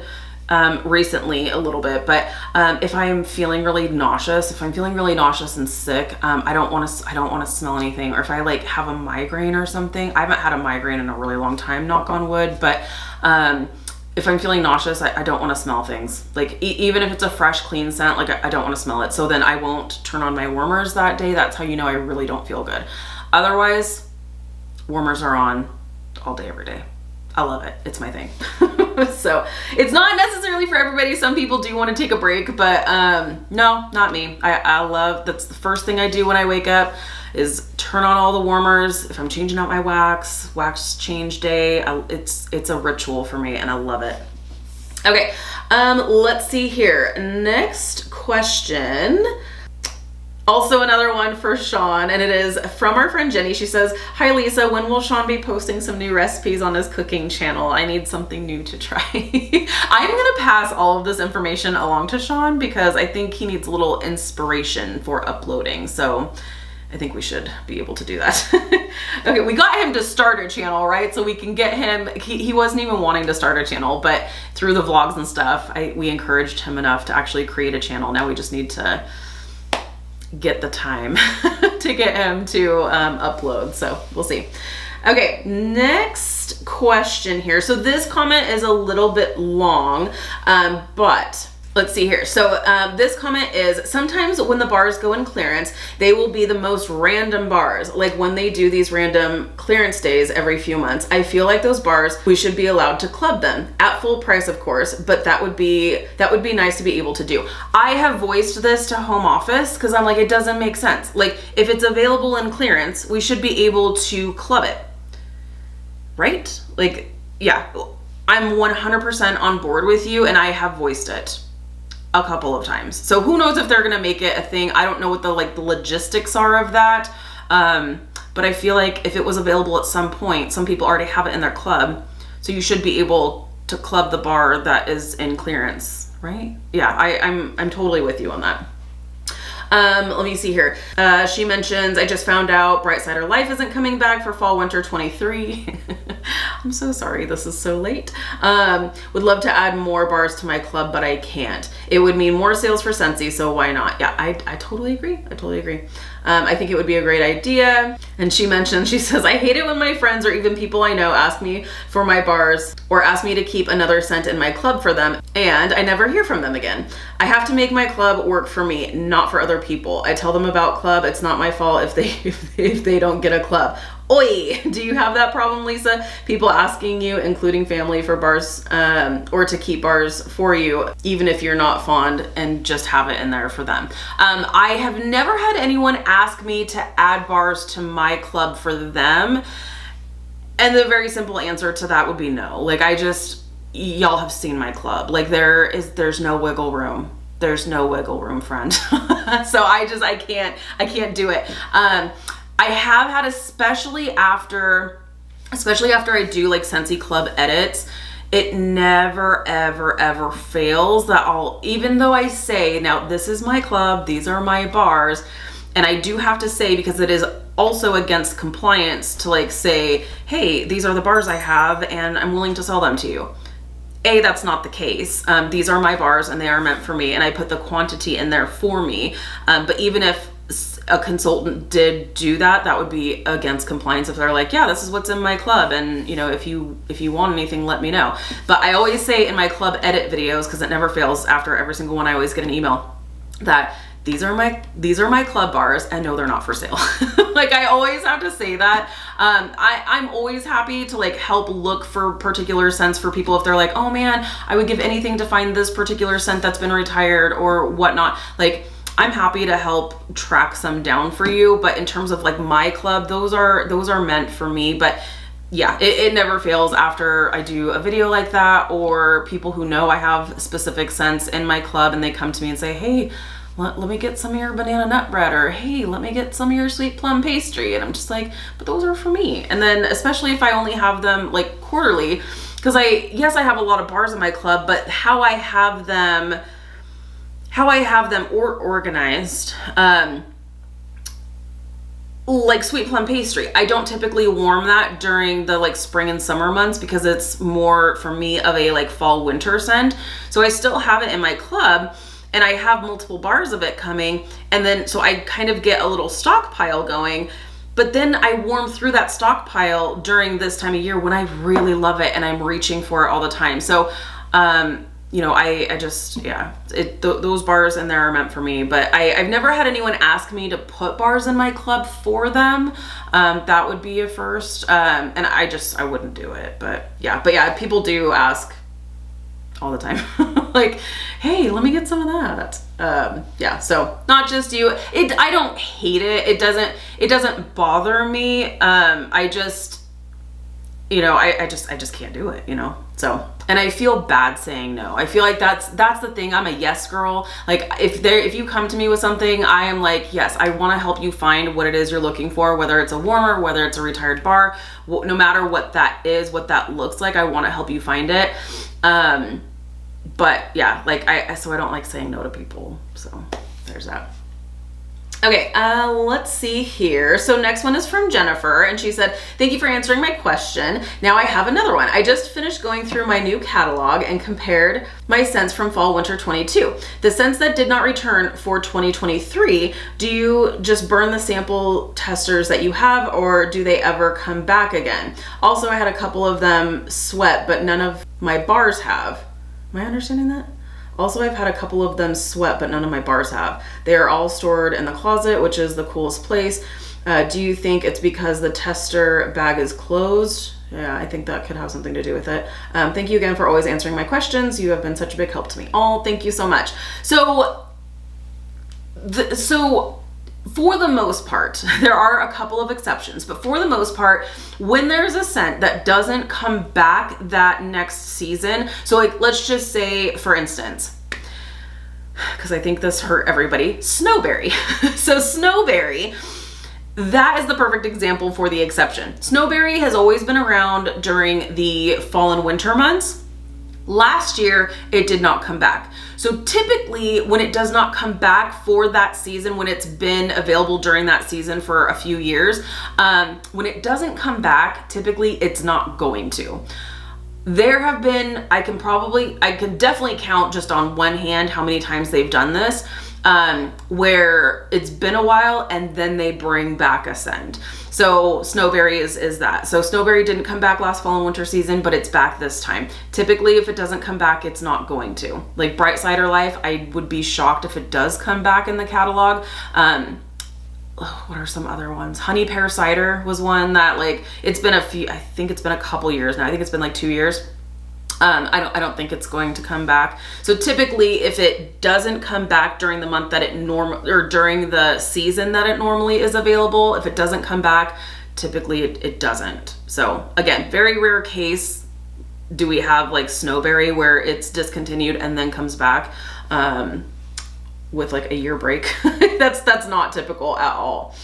recently a little bit, but if I'm feeling really nauseous, and sick, I don't want to smell anything. Or if I like have a migraine or something, I haven't had a migraine in a really long time, knock on wood, but if I'm feeling nauseous, I don't want to smell things. Like even if it's a fresh, clean scent, like I don't want to smell it. So then I won't turn on my warmers that day. That's how you know I really don't feel good. Otherwise, warmers are on all day, every day. I love it. It's my thing. So it's not necessarily for everybody. Some people do want to take a break, but no, not me. I love, that's the first thing I do when I wake up is turn on all the warmers. If I'm changing out my wax change day, it's a ritual for me, and I love it. Okay, let's see here. Next question. Also another one for Sean, and it is from our friend Jenny. She says, "Hi Lisa, when will Sean be posting some new recipes on his cooking channel? I need something new to try." I'm gonna pass all of this information along to Sean because I think he needs a little inspiration for uploading. So I think we should be able to do that. Okay, we got him to start a channel, right? So we can get him, he wasn't even wanting to start a channel, but through the vlogs and stuff, we encouraged him enough to actually create a channel. Now we just need to get the time to get him to upload, so we'll see. Okay, next question here. So this comment is a little bit long, but let's see here. So this comment is, sometimes when the bars go in clearance, they will be the most random bars. Like when they do these random clearance days every few months, I feel like those bars, we should be allowed to club them at full price, of course, but that would be nice to be able to do. I have voiced this to home office because I'm like, it doesn't make sense. Like if it's available in clearance, we should be able to club it, right? Like, yeah, I'm 100% on board with you, and I have voiced it a couple of times. So who knows if they're gonna make it a thing. I don't know what the logistics are of that, but I feel like if it was available at some point, some people already have it in their club, so you should be able to club the bar that is in clearance, right? Yeah, I'm totally with you on that. Let me see here. She mentions, I just found out Bright Cider Life isn't coming back for fall winter 23. I'm so sorry, this is so late. Would love to add more bars to my club, but I can't. It would mean more sales for Scentsy, so why not? Yeah, I totally agree. I totally agree. I think it would be a great idea. And she mentioned, she says, I hate it when my friends or even people I know ask me for my bars or ask me to keep another scent in my club for them, and I never hear from them again. I have to make my club work for me, not for other people. I tell them about club. It's not my fault if they don't get a club. Oi, do you have that problem, Lisa? People asking you, including family, for bars or to keep bars for you, even if you're not fond, and just have it in there for them. I have never had anyone ask me to add bars to my club for them. And the very simple answer to that would be no. Like, y'all have seen my club. Like, there's no wiggle room. There's no wiggle room, friend. So I can't do it. I have had, especially after I do like Scentsy Club edits, it never, ever, ever fails that even though I say, now this is my club, these are my bars, and I do have to say, because it is also against compliance to like say, hey, these are the bars I have and I'm willing to sell them to you. That's not the case. These are my bars and they are meant for me, and I put the quantity in there for me. But even if a consultant did do that, that would be against compliance if they're like, yeah, this is what's in my club, and you know, if you want anything, let me know. But I always say in my club edit videos, because it never fails, after every single one I always get an email that these are my club bars, and no, they're not for sale. Like, I always have to say that. I'm always happy to like help look for particular scents for people if they're like, oh man, I would give anything to find this particular scent that's been retired or whatnot. Like, I'm happy to help track some down for you, but in terms of like my club, those are meant for me. But yeah, it never fails after I do a video like that, or people who know I have specific scents in my club and they come to me and say, hey, let me get some of your banana nut bread, or hey, let me get some of your sweet plum pastry. And I'm just like, but those are for me. And then especially if I only have them like quarterly, because yes, I have a lot of bars in my club, but how I have them organized, like sweet plum pastry, I don't typically warm that during the like spring and summer months, because it's more for me of a like fall winter scent. So I still have it in my club, and I have multiple bars of it coming, and then so I kind of get a little stockpile going, but then I warm through that stockpile during this time of year when I really love it and I'm reaching for it all the time. So you know, I just, yeah, those bars in there are meant for me. But I've never had anyone ask me to put bars in my club for them. That would be a first. And I wouldn't do it. But yeah, people do ask all the time. Like, hey, let me get some of that. Yeah, so not just you. I don't hate it. It doesn't bother me. I just, you know, I just can't do it, you know? So, and I feel bad saying no. I feel like that's the thing. I'm a yes girl. Like, if you come to me with something, I am like, yes, I want to help you find what it is you're looking for, whether it's a warmer, whether it's a retired bar, no matter what that is, what that looks like, I want to help you find it. But yeah, like so I don't like saying no to people. So there's that. Okay, let's see here. So next one is from Jennifer, and she said, thank you for answering my question. Now I have another one. I just finished going through my new catalog and compared my scents from fall winter 22. The scents that did not return for 2023, do you just burn the sample testers that you have, or do they ever come back again? Also, I had a couple of them sweat, but none of my bars have. Am I understanding that? Also, I've had a couple of them sweat, but none of my bars have. They are all stored in the closet, which is the coolest place. Do you think it's because the tester bag is closed? Yeah, I think that could have something to do with it. Thank you again for always answering my questions. You have been such a big help to me. Oh, thank you so much. So for the most part, there are a couple of exceptions, but for the most part, when there's a scent that doesn't come back that next season, so like, let's just say, for instance, because I think this hurt everybody, Snowberry. So Snowberry, that is the perfect example for the exception. Snowberry has always been around during the fall and winter months. Last year, it did not come back. So typically when it does not come back for that season, when it's been available during that season for a few years, when it doesn't come back, typically it's not going to. There have been, I can definitely count just on one hand how many times they've done this, where it's been a while and then they bring back a scent. So Snowberry is that. So Snowberry didn't come back last fall and winter season, but it's back this time. Typically, if it doesn't come back, it's not going to. Like Bright Cider Life, I would be shocked if it does come back in the catalog. What are some other ones? Honey Pear Cider was one that, like, it's been I think it's been a couple years now. I think it's been like 2 years. I don't think it's going to come back. So typically if it doesn't come back during the month that or during the season that it normally is available, if it doesn't come back, typically it doesn't. So again, very rare case do we have like Snowberry where it's discontinued and then comes back with like a year break. That's not typical at all.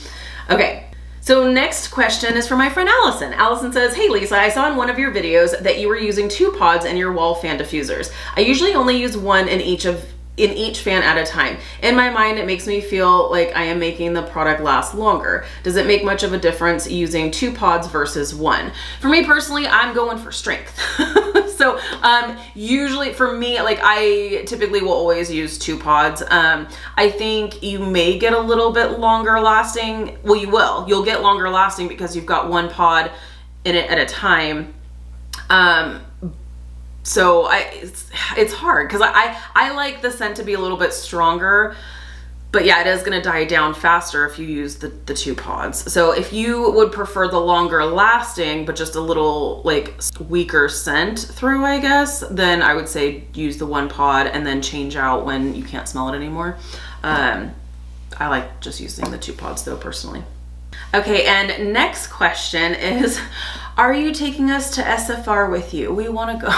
Okay. So next question is from my friend Allison. Allison says, hey Lisa, I saw in one of your videos that you were using 2 pods in your wall fan diffusers. I usually only use one in each fan at a time. In my mind, it makes me feel like I am making the product last longer. Does it make much of a difference using 2 pods versus 1? For me personally, I'm going for strength. So usually for me, like I typically will always use 2 pods. I think you may get a little bit longer lasting. Well, you will. You'll get longer lasting because you've got 1 pod in it at a time. So it's hard because I like the scent to be a little bit stronger, but yeah, it is going to die down faster if you use the 2 pods. So if you would prefer the longer lasting, but just a little like weaker scent through, I guess, then I would say use the 1 pod and then change out when you can't smell it anymore. I like just using the 2 pods though, personally. Okay, and next question is, are you taking us to SFR with you? We want to go.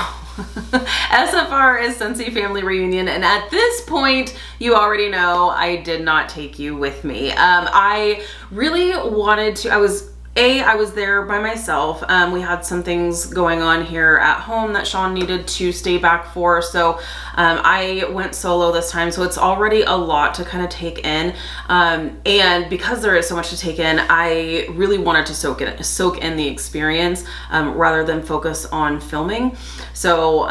SFR is Scentsy Family Reunion, and at this point, you already know I did not take you with me. I really wanted to. I was there by myself. We had some things going on here at home that Sean needed to stay back for, so I went solo this time, so it's already a lot to kind of take in, and because there is so much to take in, I really wanted to soak in the experience rather than focus on filming. So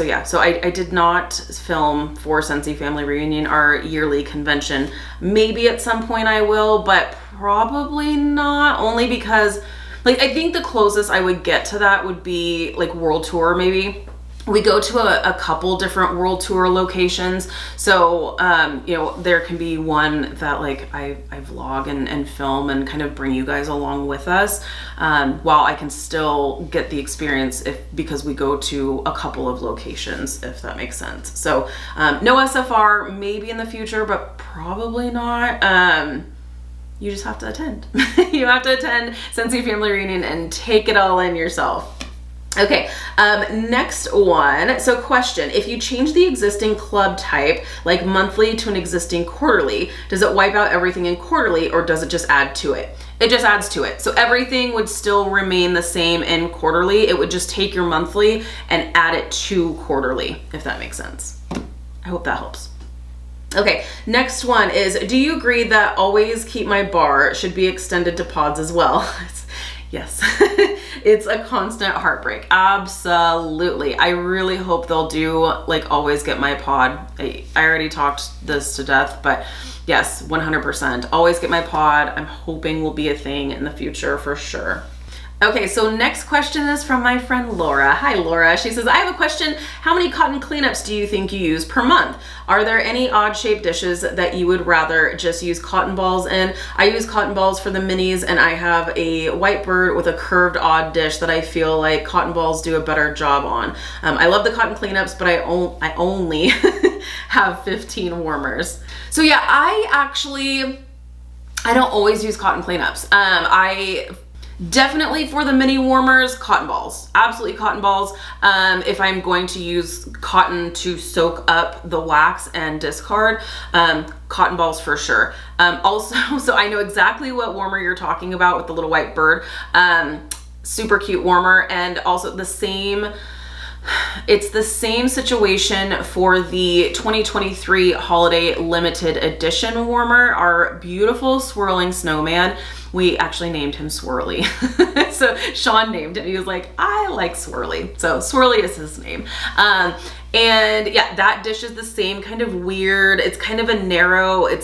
yeah, so I did not film for Scentsy Family Reunion, our yearly convention. Maybe at some point I will, but probably not, only because like I think the closest I would get to that would be like World Tour. Maybe we go to a couple different World Tour locations, so you know, there can be one that like I vlog and film and kind of bring you guys along with us, while I can still get the experience because we go to a couple of locations, if that makes sense. So no SFR, maybe in the future, but probably not. You just have to attend. You have to attend Scentsy Family Reunion and take it all in yourself. Okay, next one. So question, if you change the existing club type, like monthly to an existing quarterly, does it wipe out everything in quarterly or does it just add to it? It just adds to it. So everything would still remain the same in quarterly. It would just take your monthly and add it to quarterly, if that makes sense. I hope that helps. Okay, next one is, do you agree that Always Keep My Bar should be extended to pods as well? Yes, it's a constant heartbreak. Absolutely. I really hope they'll do like Always Get My Pod. I already talked this to death, but yes, 100%. Always Get My Pod, I'm hoping will be a thing in the future for sure. Okay, so next question is from my friend Laura. Hi Laura. She says, I have a question. How many cotton cleanups do you think you use per month? Are there any odd shaped dishes that you would rather just use cotton balls in? I use cotton balls for the minis, and I have a white bird with a curved odd dish that I feel like cotton balls do a better job on. I love the cotton cleanups, but I only have 15 warmers. So yeah, I don't always use cotton cleanups. Definitely for the mini warmers, cotton balls, absolutely cotton balls. If I'm going to use cotton to soak up the wax and discard, cotton balls for sure. Also, so I know exactly what warmer you're talking about with the little white bird. Super cute warmer, and also the same It's the same situation for the 2023 holiday limited edition warmer, our beautiful swirling snowman. We actually named him Swirly. So Sean named him. He was like, I like Swirly. So Swirly is his name. And yeah, that dish is the same, kind of weird. It's kind of narrow and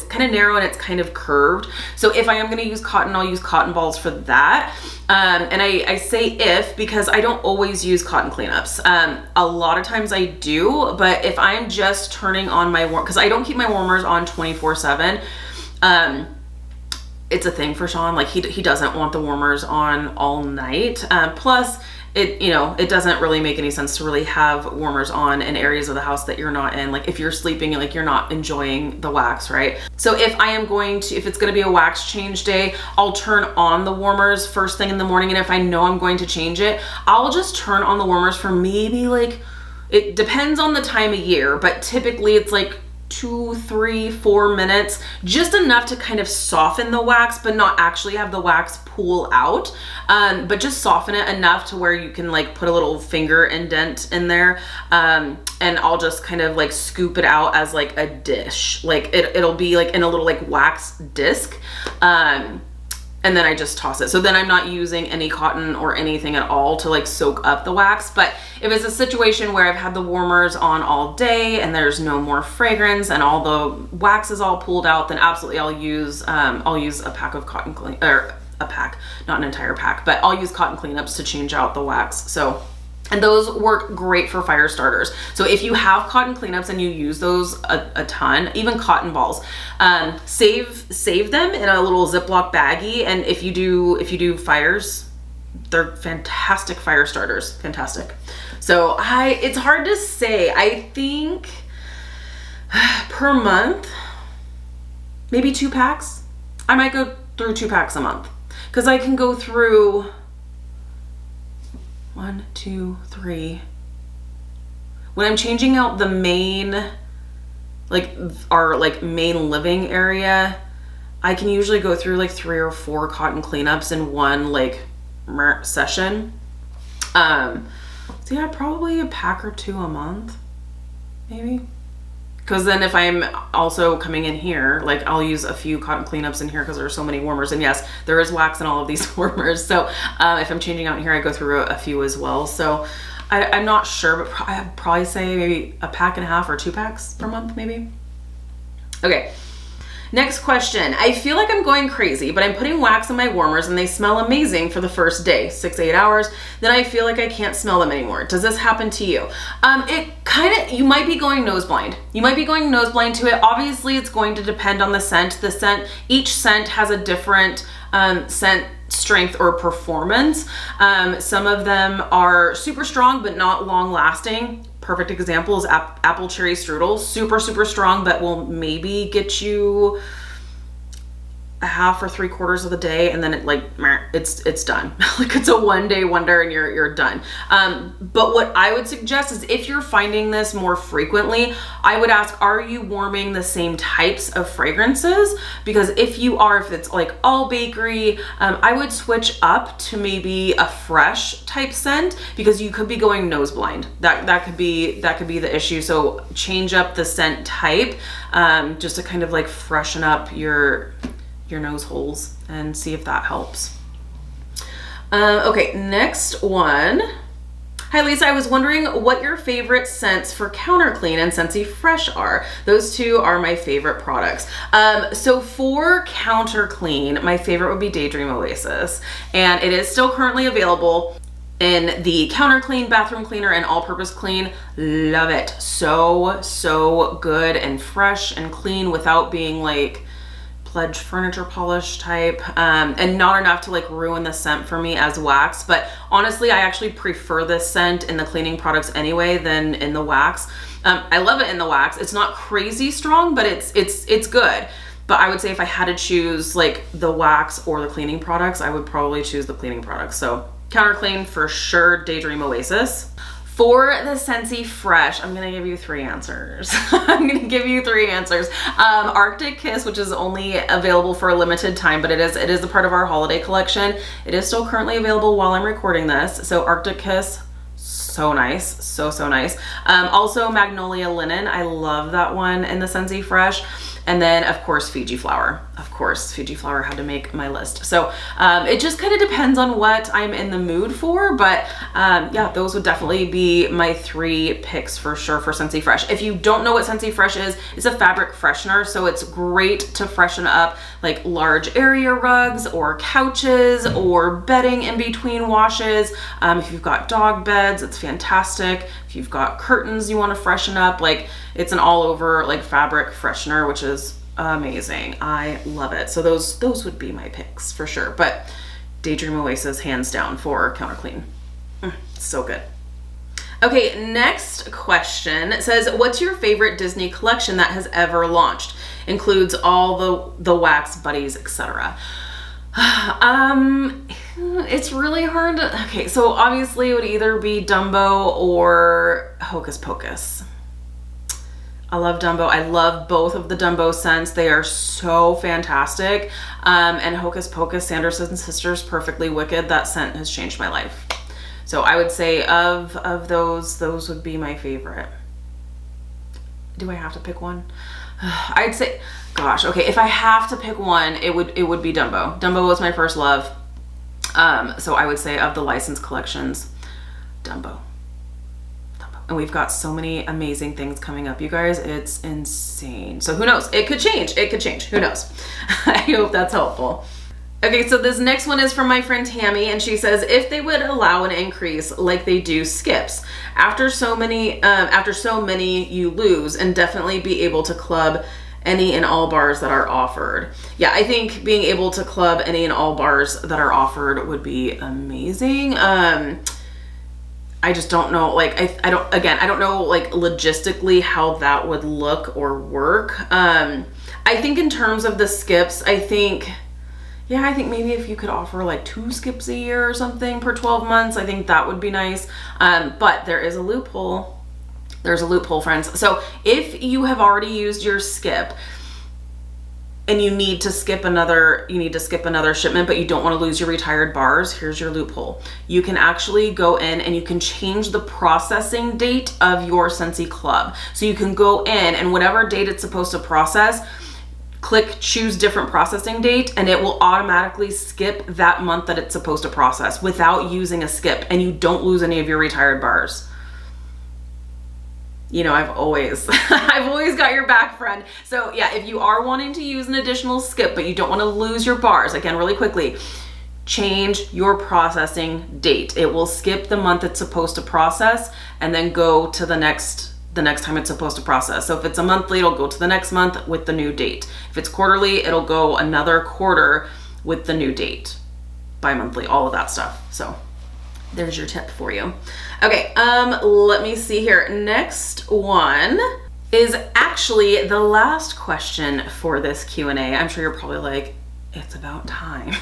it's kind of curved. So if I am gonna use cotton, I'll use cotton balls for that. And I say if because I don't always use cotton cleanups. A lot of times I do, but if I'm just turning on my because I don't keep my warmers on 24/7. It's a thing for Sean. Like he doesn't want the warmers on all night. Plus it doesn't really make any sense to really have warmers on in areas of the house that you're not in. Like if you're sleeping, like you're not enjoying the wax, right? So if it's gonna be a wax change day, I'll turn on the warmers first thing in the morning. And if I know I'm going to change it, I'll just turn on the warmers for maybe it depends on the time of year, but typically it's like 2, 3, 4 minutes, just enough to kind of soften the wax, but not actually have the wax pool out, but just soften it enough to where you can like put a little finger indent in there, and I'll just kind of like scoop it out as like a dish. Like it'll be like in a little like wax disc, and then I just toss it. So then I'm not using any cotton or anything at all to like soak up the wax. But if it's a situation where I've had the warmers on all day and there's no more fragrance and all the wax is all pulled out, then absolutely I'll use a pack of cotton clean, or a pack, not an entire pack, but I'll use cotton cleanups to change out the wax. And those work great for fire starters. So if you have cotton cleanups and you use those a ton, even cotton balls, save them in a little Ziploc baggie. And if you do fires, they're fantastic fire starters, fantastic. So it's hard to say. I think per month, maybe 2 packs. I might go through 2 packs a month because I can go through 1, 2, 3. When I'm changing out the main, our main living area, I can usually go through like 3 or 4 cotton cleanups in one session. So yeah, probably a pack or 2 a month, maybe. Because then if I'm also coming in here, like I'll use a few cotton cleanups in here because there are so many warmers. And yes, there is wax in all of these warmers. So if I'm changing out in here, I go through a few as well. So I'm not sure, but I'd probably say maybe a pack and a half or 2 packs per month, maybe. Okay. Next question. I feel like I'm going crazy, but I'm putting wax in my warmers and they smell amazing for the first day, 6 to 8 hours. Then I feel like I can't smell them anymore. Does this happen to you? You might be going nose blind. You might be going nose blind to it. Obviously, it's going to depend on the scent. Each scent has a different scent strength or performance. Some of them are super strong, but not long lasting. Perfect example is apple cherry strudel. Super, super strong, but will maybe get you a half or 3/4 of the day, and then it's done. Like it's a one-day wonder and you're done. But what I would suggest is if you're finding this more frequently, I would ask, are you warming the same types of fragrances? Because if it's like all bakery, I would switch up to maybe a fresh type scent because you could be going nose blind. That could be the issue. So change up the scent type, just to kind of like freshen up your nose holes and see if that helps. Okay, next one. Hi Lisa, I was wondering what your favorite scents for Counter Clean and Scentsy Fresh are. Those 2 are my favorite products. So for Counter Clean, my favorite would be Daydream Oasis, and it is still currently available in the Counter Clean, Bathroom Cleaner, and All-Purpose Clean. Love it. So good and fresh and clean without being like Pledge furniture polish type, and not enough to like ruin the scent for me as wax. But honestly, I actually prefer this scent in the cleaning products anyway than in the wax. I love it in the wax. It's not crazy strong, but it's good. But I would say if I had to choose like the wax or the cleaning products, I would probably choose the cleaning products. So Counter Clean for sure, Daydream Oasis. For the Scentsy Fresh, I'm gonna give you 3 answers. Arctic Kiss, which is only available for a limited time, but it is a part of our holiday collection. It is still currently available while I'm recording this. So Arctic Kiss, so nice, so nice. Also Magnolia Linen, I love that one in the Scentsy Fresh. And then of course Fiji Flower. Of course, Fiji Flower had to make my list. So it just kind of depends on what I'm in the mood for, but yeah, those would definitely be my 3 picks for sure for Scentsy Fresh. If you don't know what Scentsy Fresh is, it's a fabric freshener, so it's great to freshen up like large area rugs or couches or bedding in between washes. If you've got dog beds, it's fantastic. If you've got curtains you want to freshen up, like it's an all over like fabric freshener, which is amazing. I love it. So those would be my picks for sure. But Daydream Oasis hands down for counter clean. So good. Okay, next question says, what's your favorite Disney collection that has ever launched? Includes all the wax buddies, etc. It's really hard to, okay, so obviously it would either be Dumbo or Hocus Pocus. I love Dumbo. I love both of the Dumbo scents. They are so fantastic. And Hocus Pocus, Sanderson Sisters, Perfectly Wicked, that scent has changed my life. So I would say of those would be my favorite. Do I have to pick one? I'd say, gosh, okay, if I have to pick one, it would be Dumbo. Dumbo was my first love. So I would say of the licensed collections, Dumbo. And we've got so many amazing things coming up, you guys. It's insane. So who knows? It could change. It could change. Who knows? I hope that's helpful. Okay, so this next one is from my friend Tammy, and she says, if they would allow an increase like they do skips, after so many you lose, and definitely be able to club any and all bars that are offered. Yeah, I think being able to club any and all bars that are offered would be amazing. I just don't know, like, I don't know, like, logistically how that would look or work. I think in terms of the skips, I think maybe if you could offer like 2 skips a year or something per 12 months, I think that would be nice. But there is a loophole. There's a loophole, friends. So if you have already used your skip and you need to skip another shipment, but you don't want to lose your retired bars, here's your loophole. You can actually go in and you can change the processing date of your Scentsy Club. So you can go in and whatever date it's supposed to process, click choose different processing date, and it will automatically skip that month that it's supposed to process without using a skip, and you don't lose any of your retired bars. You know, I've always got your back, friend. So yeah, if you are wanting to use an additional skip, but you don't want to lose your bars, again, really quickly, change your processing date. It will skip the month it's supposed to process and then go to the next time it's supposed to process. So if it's a monthly, it'll go to the next month with the new date. If it's quarterly, it'll go another quarter with the new date. Bi-monthly, all of that stuff. So there's your tip for you. Okay, let me see here. Next one is actually the last question for this Q&A. I'm sure you're probably like, it's about time.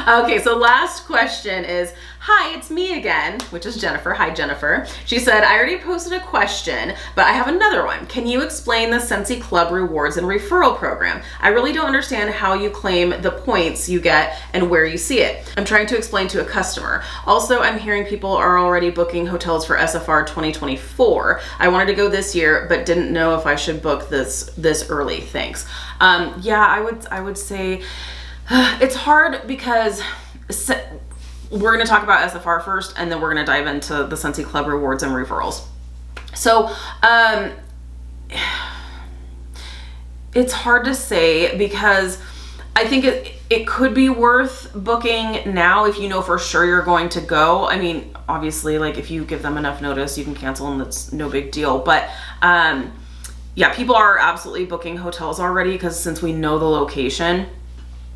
Okay, so last question is, hi, it's me again, which is Jennifer. Hi, Jennifer. She said, I already posted a question, but I have another one. Can you explain the Scentsy Club rewards and referral program? I really don't understand how you claim the points you get and where you see it. I'm trying to explain to a customer. Also, I'm hearing people are already booking hotels for SFR 2024. I wanted to go this year, but didn't know if I should book this early. Thanks. Yeah, I would say it's hard because we're going to talk about SFR first, and then we're going to dive into the Scentsy Club rewards and referrals. So it's hard to say because I think it could be worth booking now if you know for sure you're going to go. I mean, obviously, like if you give them enough notice, you can cancel and that's no big deal. But yeah, people are absolutely booking hotels already because since we know the location,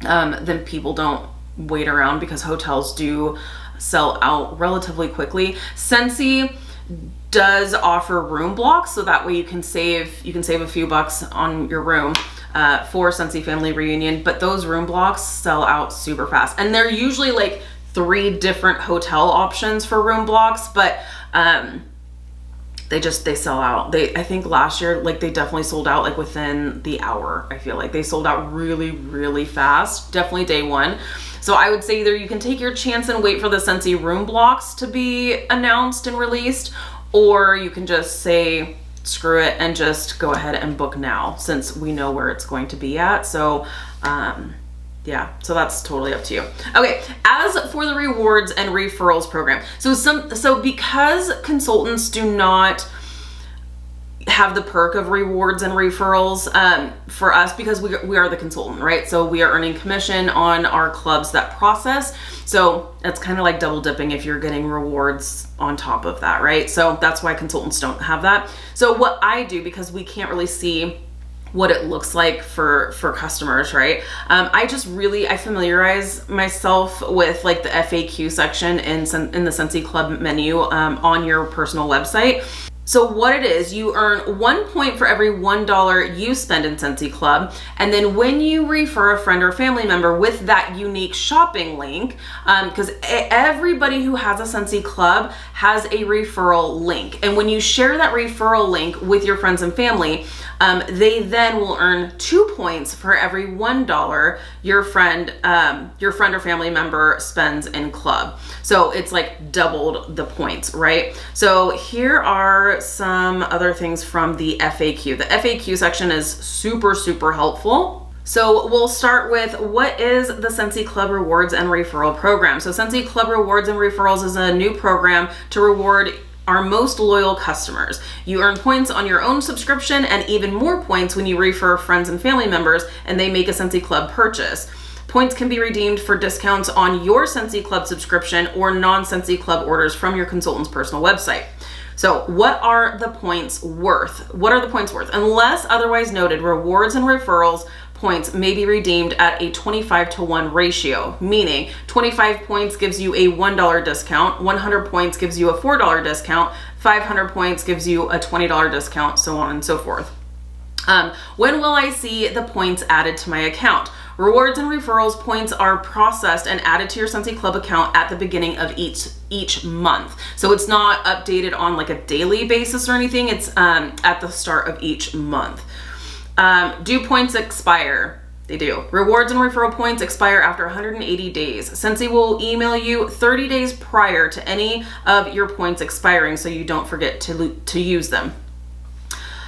then people don't wait around because hotels do sell out relatively quickly. Scentsy does offer room blocks, so that way you can save a few bucks on your room for Scentsy Family Reunion, but those room blocks sell out super fast. And they're usually like 3 different hotel options for room blocks, but they sell out. I think last year, like, they definitely sold out like within the hour. I feel like they sold out really, really fast, definitely day one. So I would say either you can take your chance and wait for the Scentsy room blocks to be announced and released, or you can just say screw it and just go ahead and book now, since we know where it's going to be at. So yeah, so that's totally up to you. Okay, as for the rewards and referrals program, so because consultants do not have the perk of rewards and referrals, for us, because we are the consultant, right? So we are earning commission on our clubs that process. So it's kind of like double dipping if you're getting rewards on top of that, right? So that's why consultants don't have that. So what I do, because we can't really see what it looks like for customers, right? I familiarize myself with like the FAQ section in the Scentsy Club menu on your personal website. So what it is, you earn 1 point for every $1 you spend in Scentsy Club. And then when you refer a friend or family member with that unique shopping link, because everybody who has a Scentsy Club has a referral link. And when you share that referral link with your friends and family, they then will earn 2 points for every $1 your friend or family member spends in club. So it's like doubled the points, right? So here are some other things from the FAQ. The FAQ section is super, super helpful. So we'll start with, what is the Scentsy Club Rewards and Referral Program? So Scentsy Club Rewards and Referrals is a new program to reward our most loyal customers. You earn points on your own subscription and even more points when you refer friends and family members and they make a Scentsy Club purchase. Points can be redeemed for discounts on your Scentsy Club subscription or non-Scentsy Club orders from your consultant's personal website. So what are the points worth? What are the points worth? Unless otherwise noted, rewards and referrals points may be redeemed at a 25-to-1 ratio, meaning 25 points gives you a $1 discount, 100 points gives you a $4 discount, 500 points gives you a $20 discount, so on and so forth. When will I see the points added to my account? Rewards and referrals points are processed and added to your Scentsy Club account at the beginning of each month. So it's not updated on like a daily basis or anything. It's at the start of each month. Do points expire? They do. Rewards and referral points expire after 180 days. Scentsy will email you 30 days prior to any of your points expiring so you don't forget to use them.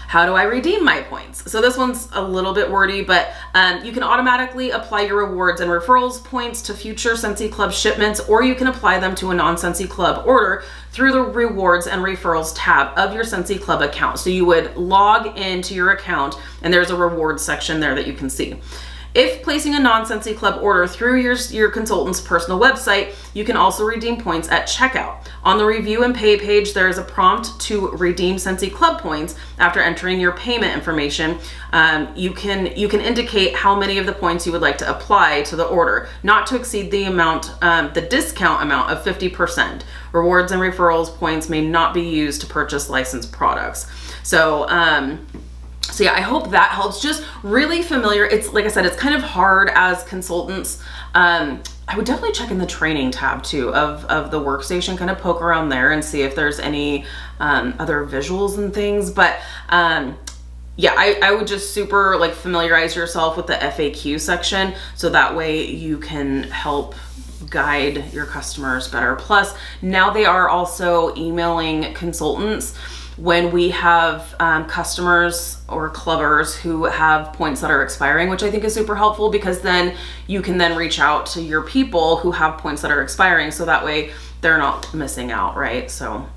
How do I redeem my points? So this one's a little bit wordy, but you can automatically apply your rewards and referrals points to future Scentsy Club shipments, or you can apply them to a non-Scentsy Club order through the rewards and referrals tab of your Scentsy Club account. So you would log into your account and there's a rewards section there that you can see. If placing a non-Scentsy Club order through your consultant's personal website, you can also redeem points at checkout. On the review and pay page, there is a prompt to redeem Scentsy Club points. After entering your payment information, you can indicate how many of the points you would like to apply to the order, not to exceed the amount, the discount amount of 50%. Rewards and referrals points may not be used to purchase licensed products. So yeah, I hope that helps. Just really familiar. It's like I said, it's kind of hard as consultants. I would definitely check in the training tab too of the workstation, kind of poke around there and see if there's any other visuals and things. But yeah, I would just super like familiarize yourself with the FAQ section so that way you can help guide your customers better. Plus, now they are also emailing consultants when we have customers or clubbers who have points that are expiring, which I think is super helpful, because then you can then reach out to your people who have points that are expiring, so that way they're not missing out, right? So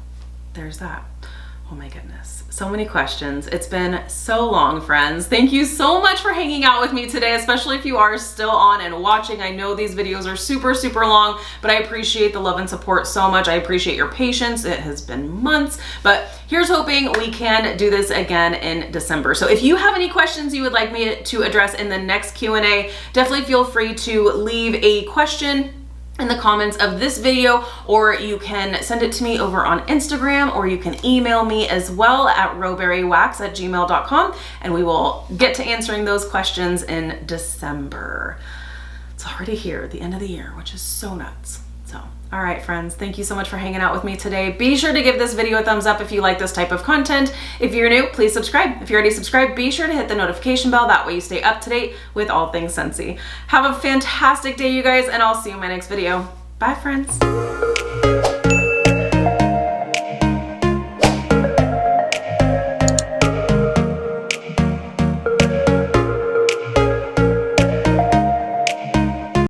there's that. Oh my goodness, so many questions. It's been so long, friends. Thank you so much for hanging out with me today, especially if you are still on and watching. I know these videos are super, super long, but I appreciate the love and support so much. I appreciate your patience. It has been months, but here's hoping we can do this again in December. So if you have any questions you would like me to address in the next Q&A, definitely feel free to leave a question in the comments of this video, or you can send it to me over on Instagram, or you can email me as well at RowberryWax@gmail.com, and we will get to answering those questions in December. It's already here, the end of the year, which is so nuts. So, all right, friends, thank you so much for hanging out with me today. Be sure to give this video a thumbs up if you like this type of content. If you're new, please subscribe. If you're already subscribed, be sure to hit the notification bell. That way you stay up to date with all things Scentsy. Have a fantastic day, you guys, and I'll see you in my next video. Bye, friends.